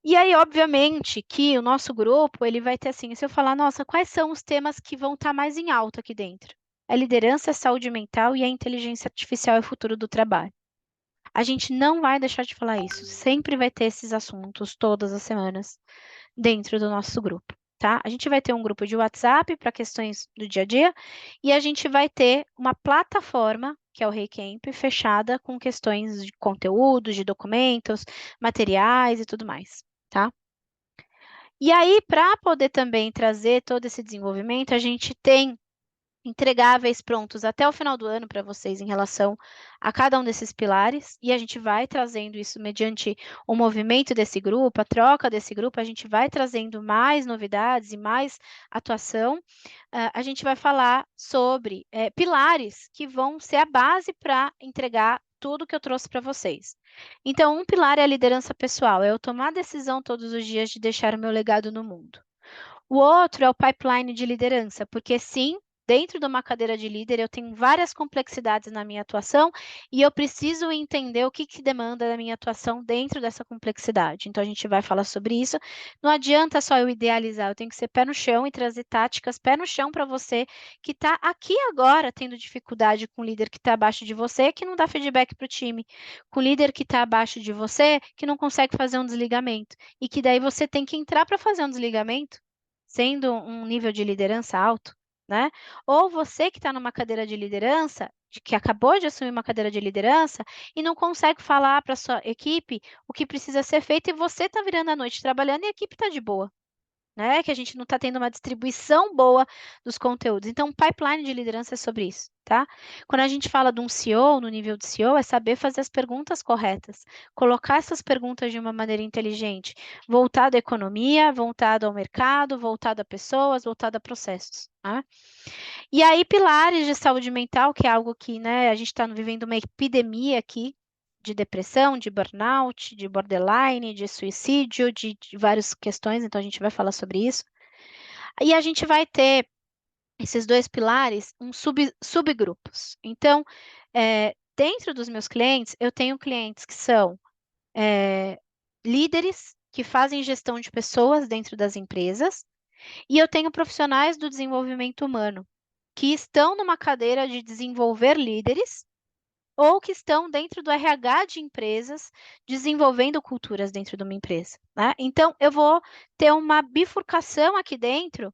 E aí, obviamente, que o nosso grupo, ele vai ter assim, se eu falar, nossa, quais são os temas que vão estar mais em alta aqui dentro? A liderança, a saúde mental e a inteligência artificial é o futuro do trabalho. A gente não vai deixar de falar isso, sempre vai ter esses assuntos todas as semanas dentro do nosso grupo, tá? A gente vai ter um grupo de WhatsApp para questões do dia a dia e a gente vai ter uma plataforma, que é o Reicamp, fechada com questões de conteúdos, de documentos, materiais e tudo mais, tá? E aí, para poder também trazer todo esse desenvolvimento, a gente tem entregáveis prontos até o final do ano para vocês em relação a cada um desses pilares, e a gente vai trazendo isso mediante o movimento desse grupo, a troca desse grupo, a gente vai trazendo mais novidades e mais atuação. A gente vai falar sobre pilares que vão ser a base para entregar tudo que eu trouxe para vocês. Então, um pilar é a liderança pessoal, é eu tomar decisão todos os dias de deixar o meu legado no mundo. O outro é o pipeline de liderança, porque sim, dentro de uma cadeira de líder, eu tenho várias complexidades na minha atuação e eu preciso entender o que demanda da minha atuação dentro dessa complexidade. Então, a gente vai falar sobre isso. Não adianta só eu idealizar, eu tenho que ser pé no chão e trazer táticas pé no chão para você que está aqui agora tendo dificuldade com o líder que está abaixo de você, que não dá feedback para o time, com o líder que está abaixo de você, que não consegue fazer um desligamento, e que daí você tem que entrar para fazer um desligamento sendo um nível de liderança alto, né? Ou você que está numa cadeira de liderança, que acabou de assumir uma cadeira de liderança e não consegue falar para sua equipe o que precisa ser feito e você está virando a noite trabalhando e a equipe está de boa, né? Que a gente não está tendo uma distribuição boa dos conteúdos. Então, pipeline de liderança é sobre isso, tá? Quando a gente fala de um CEO, no nível de CEO, é saber fazer as perguntas corretas, colocar essas perguntas de uma maneira inteligente, voltado à economia, voltado ao mercado, voltado a pessoas, voltado a processos, tá? E aí, pilares de saúde mental, que é algo que, né, a gente está vivendo uma epidemia aqui, de depressão, de burnout, de borderline, de suicídio, de várias questões, então a gente vai falar sobre isso. E a gente vai ter esses dois pilares, subgrupos. Então, dentro dos meus clientes, eu tenho clientes que são líderes que fazem gestão de pessoas dentro das empresas, e eu tenho profissionais do desenvolvimento humano que estão numa cadeira de desenvolver líderes ou que estão dentro do RH de empresas, desenvolvendo culturas dentro de uma empresa, né? Então, eu vou ter uma bifurcação aqui dentro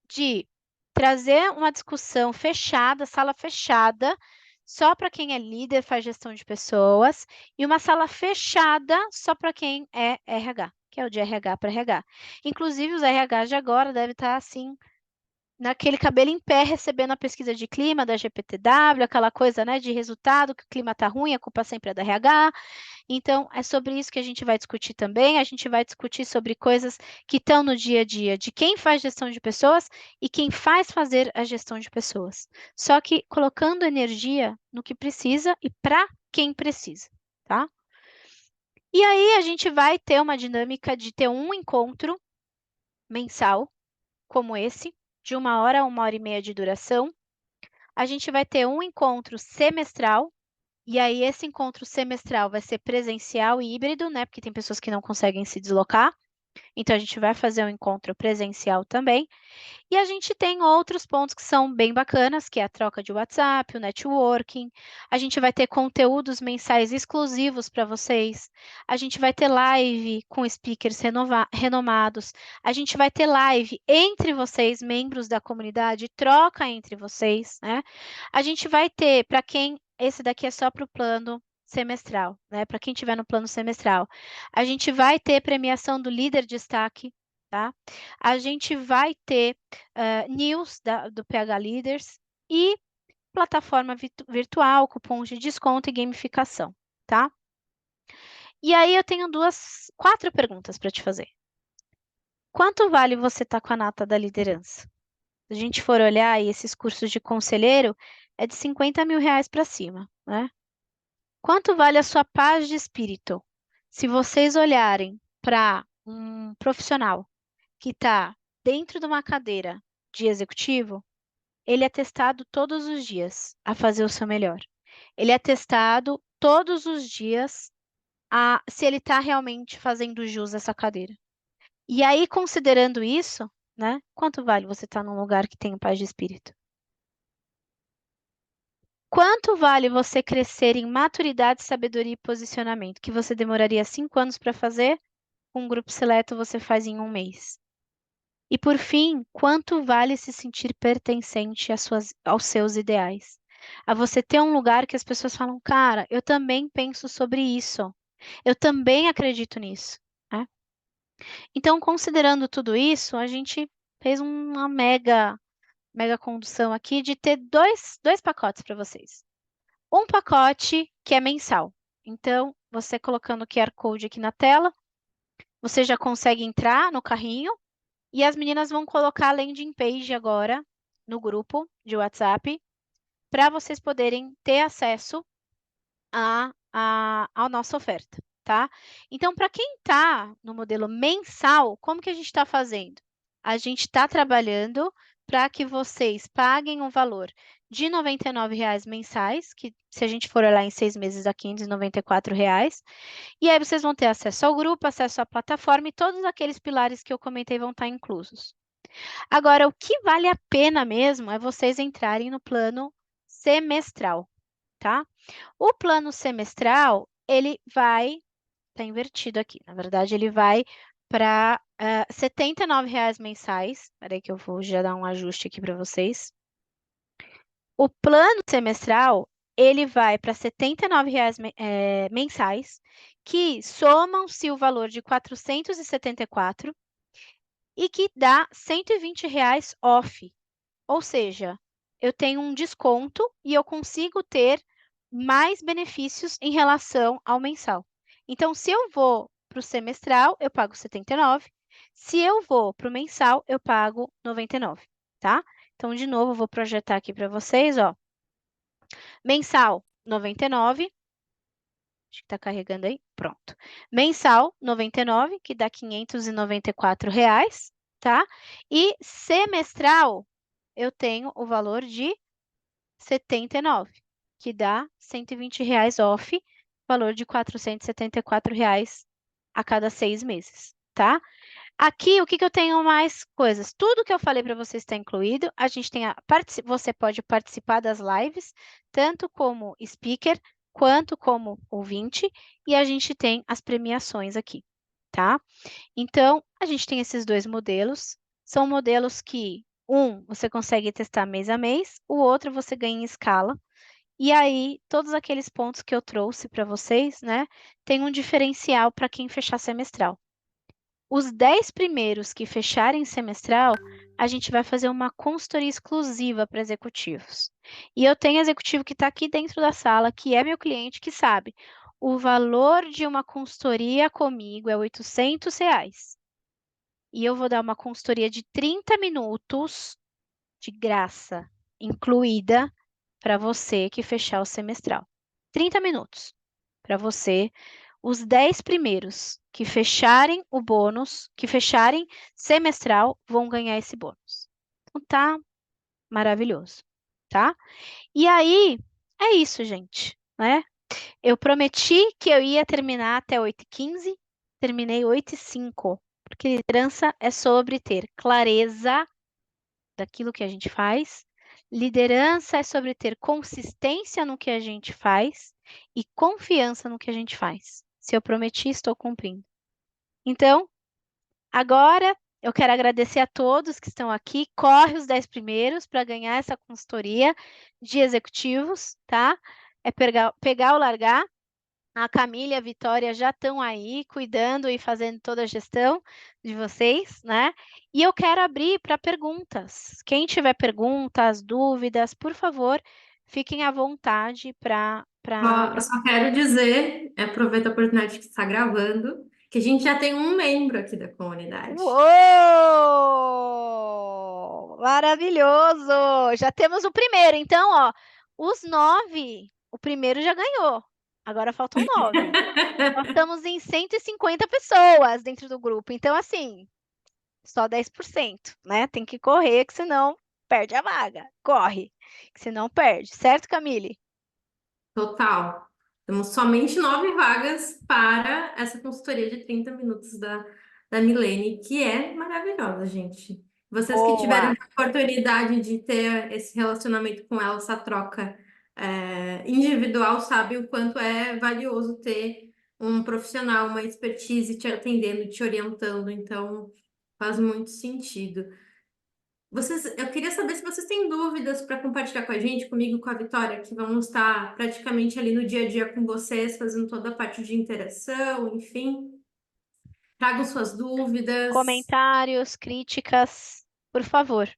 de trazer uma discussão fechada, sala fechada, só para quem é líder, faz gestão de pessoas, e uma sala fechada só para quem é RH, que é o de RH para RH. Inclusive, os RH de agora devem estar assim naquele cabelo em pé, recebendo a pesquisa de clima da GPTW, aquela coisa, né, de resultado, que o clima está ruim, a culpa sempre é da RH. Então, é sobre isso que a gente vai discutir também. A gente vai discutir sobre coisas que estão no dia a dia de quem faz gestão de pessoas e quem faz fazer a gestão de pessoas. Só que colocando energia no que precisa e para quem precisa, tá? E aí a gente vai ter uma dinâmica de ter um encontro mensal, como esse, de 1 hora a 1 hora e meia de duração. A gente vai ter um encontro semestral, e aí esse encontro semestral vai ser presencial e híbrido, né? Porque tem pessoas que não conseguem se deslocar. Então, a gente vai fazer um encontro presencial também. E a gente tem outros pontos que são bem bacanas, que é a troca de WhatsApp, o networking. A gente vai ter conteúdos mensais exclusivos para vocês. A gente vai ter live com speakers renomados. A gente vai ter live entre vocês, membros da comunidade, troca entre vocês, né? A gente vai ter, para quem esse daqui é só para o plano semestral, né? Para quem estiver no plano semestral. A gente vai ter premiação do líder destaque, tá? A gente vai ter news do PH Leaders e plataforma virtual, cupons de desconto e gamificação, tá? E aí eu tenho 4 perguntas para te fazer. Quanto vale você estar com a nata da liderança? Se a gente for olhar aí, esses cursos de conselheiro, é de 50 mil reais para cima, né? Quanto vale a sua paz de espírito? Se vocês olharem para um profissional que está dentro de uma cadeira de executivo, ele é testado todos os dias a fazer o seu melhor. Ele é testado todos os dias se ele está realmente fazendo jus a essa cadeira. E aí, considerando isso, né? Quanto vale você estar num lugar que tem paz de espírito? Quanto vale você crescer em maturidade, sabedoria e posicionamento, que você demoraria 5 anos para fazer? Com um grupo seleto você faz em 1 mês. E por fim, quanto vale se sentir pertencente aos seus ideais? A você ter um lugar que as pessoas falam, cara, eu também penso sobre isso. Eu também acredito nisso, né? Então, considerando tudo isso, a gente fez uma mega condução aqui de ter dois pacotes para vocês. Um pacote que é mensal. Então, você colocando o QR Code aqui na tela, você já consegue entrar no carrinho e as meninas vão colocar a landing page agora no grupo de WhatsApp para vocês poderem ter acesso à nossa oferta, tá? Então, para quem está no modelo mensal, como que a gente está fazendo? A gente está trabalhando para que vocês paguem um valor de R$ 99,00 mensais, que se a gente for olhar em 6 meses dá R$ 594,00. E aí vocês vão ter acesso ao grupo, acesso à plataforma e todos aqueles pilares que eu comentei vão estar inclusos. Agora, o que vale a pena mesmo é vocês entrarem no plano semestral, tá? O plano semestral, ele vai, tá invertido aqui, na verdade, ele vai para R$ 79,00 mensais. Espera aí que eu vou já dar um ajuste aqui para vocês. O plano semestral, ele vai para R$ 79,00 mensais, que somam-se o valor de 474 e que dá R$ 120,00 off. Ou seja, eu tenho um desconto e eu consigo ter mais benefícios em relação ao mensal. Então, se eu vou para o semestral, eu pago 79. Se eu vou para o mensal, eu pago 99, tá? Então, de novo, eu vou projetar aqui para vocês, ó. Mensal, 99. Acho que está carregando aí. Pronto. Mensal, 99, que dá R$ 594,00, tá? E semestral, eu tenho o valor de 79, que dá R$ 120,00 off, valor de R$ 474,00 a cada 6 meses, tá? Aqui, o que eu tenho mais coisas? Tudo que eu falei para vocês está incluído. A gente tem você pode participar das lives, tanto como speaker, quanto como ouvinte, e a gente tem as premiações aqui, tá? Então, a gente tem esses 2 modelos. São modelos que, você consegue testar mês a mês, o outro você ganha em escala. E aí, todos aqueles pontos que eu trouxe para vocês, né, tem um diferencial para quem fechar semestral. Os 10 primeiros que fecharem semestral, a gente vai fazer uma consultoria exclusiva para executivos. E eu tenho executivo que está aqui dentro da sala, que é meu cliente, que sabe, o valor de uma consultoria comigo é R$ 800. E eu vou dar uma consultoria de 30 minutos de graça, incluída para você que fechar o semestral. 30 minutos para você. Os 10 primeiros que fecharem o bônus, que fecharem semestral, vão ganhar esse bônus. Então tá maravilhoso, tá? E aí, é isso, gente, né? Eu prometi que eu ia terminar até 8h15, terminei 8h05, porque liderança é sobre ter clareza daquilo que a gente faz. Liderança é sobre ter consistência no que a gente faz e confiança no que a gente faz. Se eu prometi, estou cumprindo. Então, agora eu quero agradecer a todos que estão aqui. Corre os 10 primeiros para ganhar essa consultoria de executivos, tá? É pegar ou largar. A Camila e a Vitória já estão aí cuidando e fazendo toda a gestão de vocês, né? E eu quero abrir para perguntas. Quem tiver perguntas, dúvidas, por favor, fiquem à vontade para. Eu só quero dizer, aproveito a oportunidade que está gravando, que a gente já tem um membro aqui da comunidade. Uou! Maravilhoso! Já temos o primeiro. Então, ó, os 9, o primeiro já ganhou. Agora faltam 9. Nós estamos em 150 pessoas dentro do grupo. Então, assim, só 10%, né? Tem que correr, que senão perde a vaga. Corre, que senão perde. Certo, Camille? Total. Temos somente 9 vagas para essa consultoria de 30 minutos da Milene, que é maravilhosa, gente. Vocês que tiveram Boa! a oportunidade de ter esse relacionamento com ela, essa troca individual, sabe o quanto é valioso ter um profissional, uma expertise te atendendo, te orientando. Então, faz muito sentido. Eu queria saber se vocês têm dúvidas para compartilhar com a gente, comigo, com a Vitória, que vamos estar praticamente ali no dia a dia com vocês, fazendo toda a parte de interação, enfim. Tragam suas dúvidas. Comentários, críticas, por favor.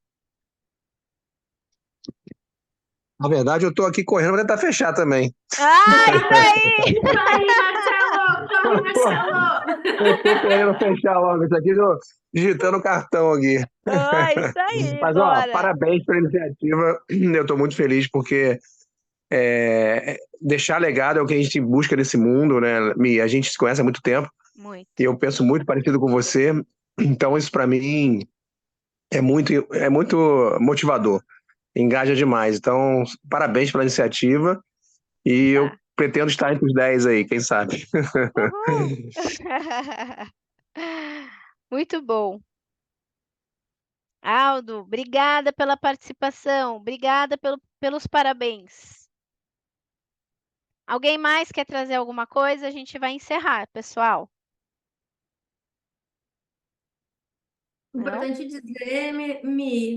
Na verdade, eu tô aqui correndo para tentar fechar também. Ah, isso aí! Corre, Marcelo! Corre, Marcelo! Eu tô querendo fechar logo isso aqui, tô digitando o cartão aqui. Ah, isso aí, Mas, ó, bora! parabéns pela iniciativa. Eu tô muito feliz porque deixar legado é o que a gente busca nesse mundo, né? A gente se conhece há muito tempo Muito. e eu penso muito parecido com você. Então, isso para mim é muito motivador. Engaja demais. Então, parabéns pela iniciativa e eu Tá. pretendo estar entre os 10 aí, quem sabe. Uhul. Muito bom. Aldo, obrigada pela participação, obrigada pelos parabéns. Alguém mais quer trazer alguma coisa? A gente vai encerrar, pessoal. Não? Importante dizer,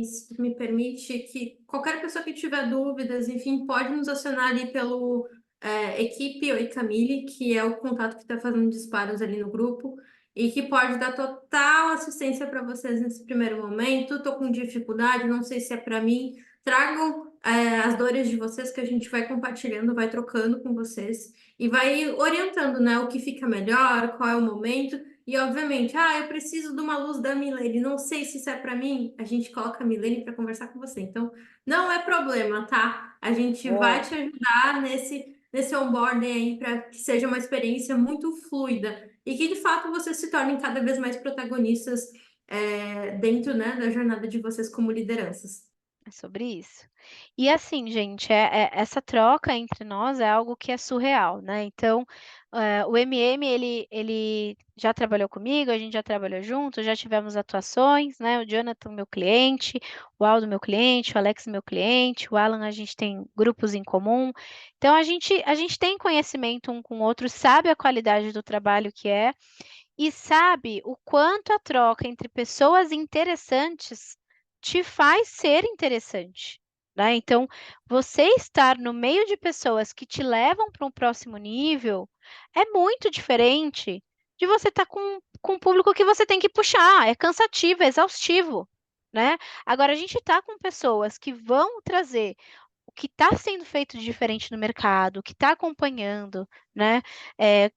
se me permite, que qualquer pessoa que tiver dúvidas, enfim, pode nos acionar ali pelo equipe Oi Camille, que é o contato que está fazendo disparos ali no grupo, e que pode dar total assistência para vocês nesse primeiro momento. Estou com dificuldade, não sei se é para mim. Tragam as dores de vocês que a gente vai compartilhando, vai trocando com vocês e vai orientando, né, o que fica melhor, qual é o momento. E, obviamente, eu preciso de uma luz da Milene, não sei se isso é para mim, a gente coloca a Milene para conversar com você. Então, não é problema, tá? A gente vai Boa. te ajudar nesse onboarding aí para que seja uma experiência muito fluida e que, de fato, vocês se tornem cada vez mais protagonistas dentro, né, da jornada de vocês como lideranças. É sobre isso. E assim, gente, essa troca entre nós é algo que é surreal, né? Então, o MM, ele já trabalhou comigo, a gente já trabalhou junto, já tivemos atuações, né? O Jonathan, meu cliente, o Aldo, meu cliente, o Alex, meu cliente, o Alan, a gente tem grupos em comum. Então, a gente tem conhecimento um com o outro, sabe a qualidade do trabalho que é, e sabe o quanto a troca entre pessoas interessantes te faz ser interessante, né? Então, você estar no meio de pessoas que te levam para um próximo nível é muito diferente de você estar com um público que você tem que puxar, é cansativo, é exaustivo, né? Agora, a gente está com pessoas que vão trazer o que está sendo feito de diferente no mercado, o que está acompanhando, né?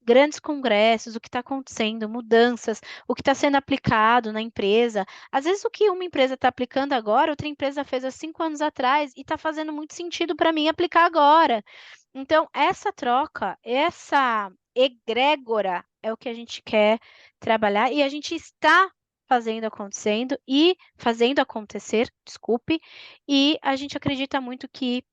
Grandes congressos, o que está acontecendo, mudanças, o que está sendo aplicado na empresa. Às vezes o que uma empresa está aplicando agora, outra empresa fez há 5 anos atrás e está fazendo muito sentido para mim aplicar agora. Então, essa troca, essa egrégora é o que a gente quer trabalhar e a gente está fazendo acontecer, desculpe, e a gente acredita muito que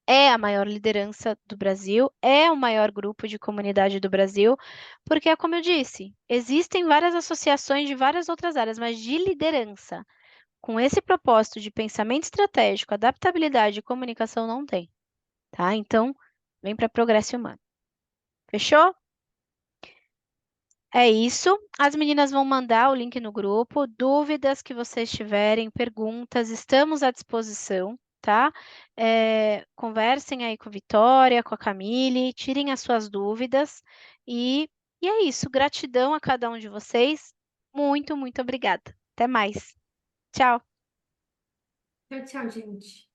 é a maior liderança do Brasil, é o maior grupo de comunidade do Brasil, porque é como eu disse, existem várias associações de várias outras áreas, mas de liderança, com esse propósito de pensamento estratégico, adaptabilidade e comunicação não tem, tá? Então, vem para Progresso Humano. Fechou? É isso. As meninas vão mandar o link no grupo. Dúvidas que vocês tiverem, perguntas, estamos à disposição, tá? tá? Conversem aí com a Vitória, com a Camille, tirem as suas dúvidas e é isso. Gratidão a cada um de vocês. Muito, muito obrigada. Até mais. Tchau. Tchau, tchau, gente.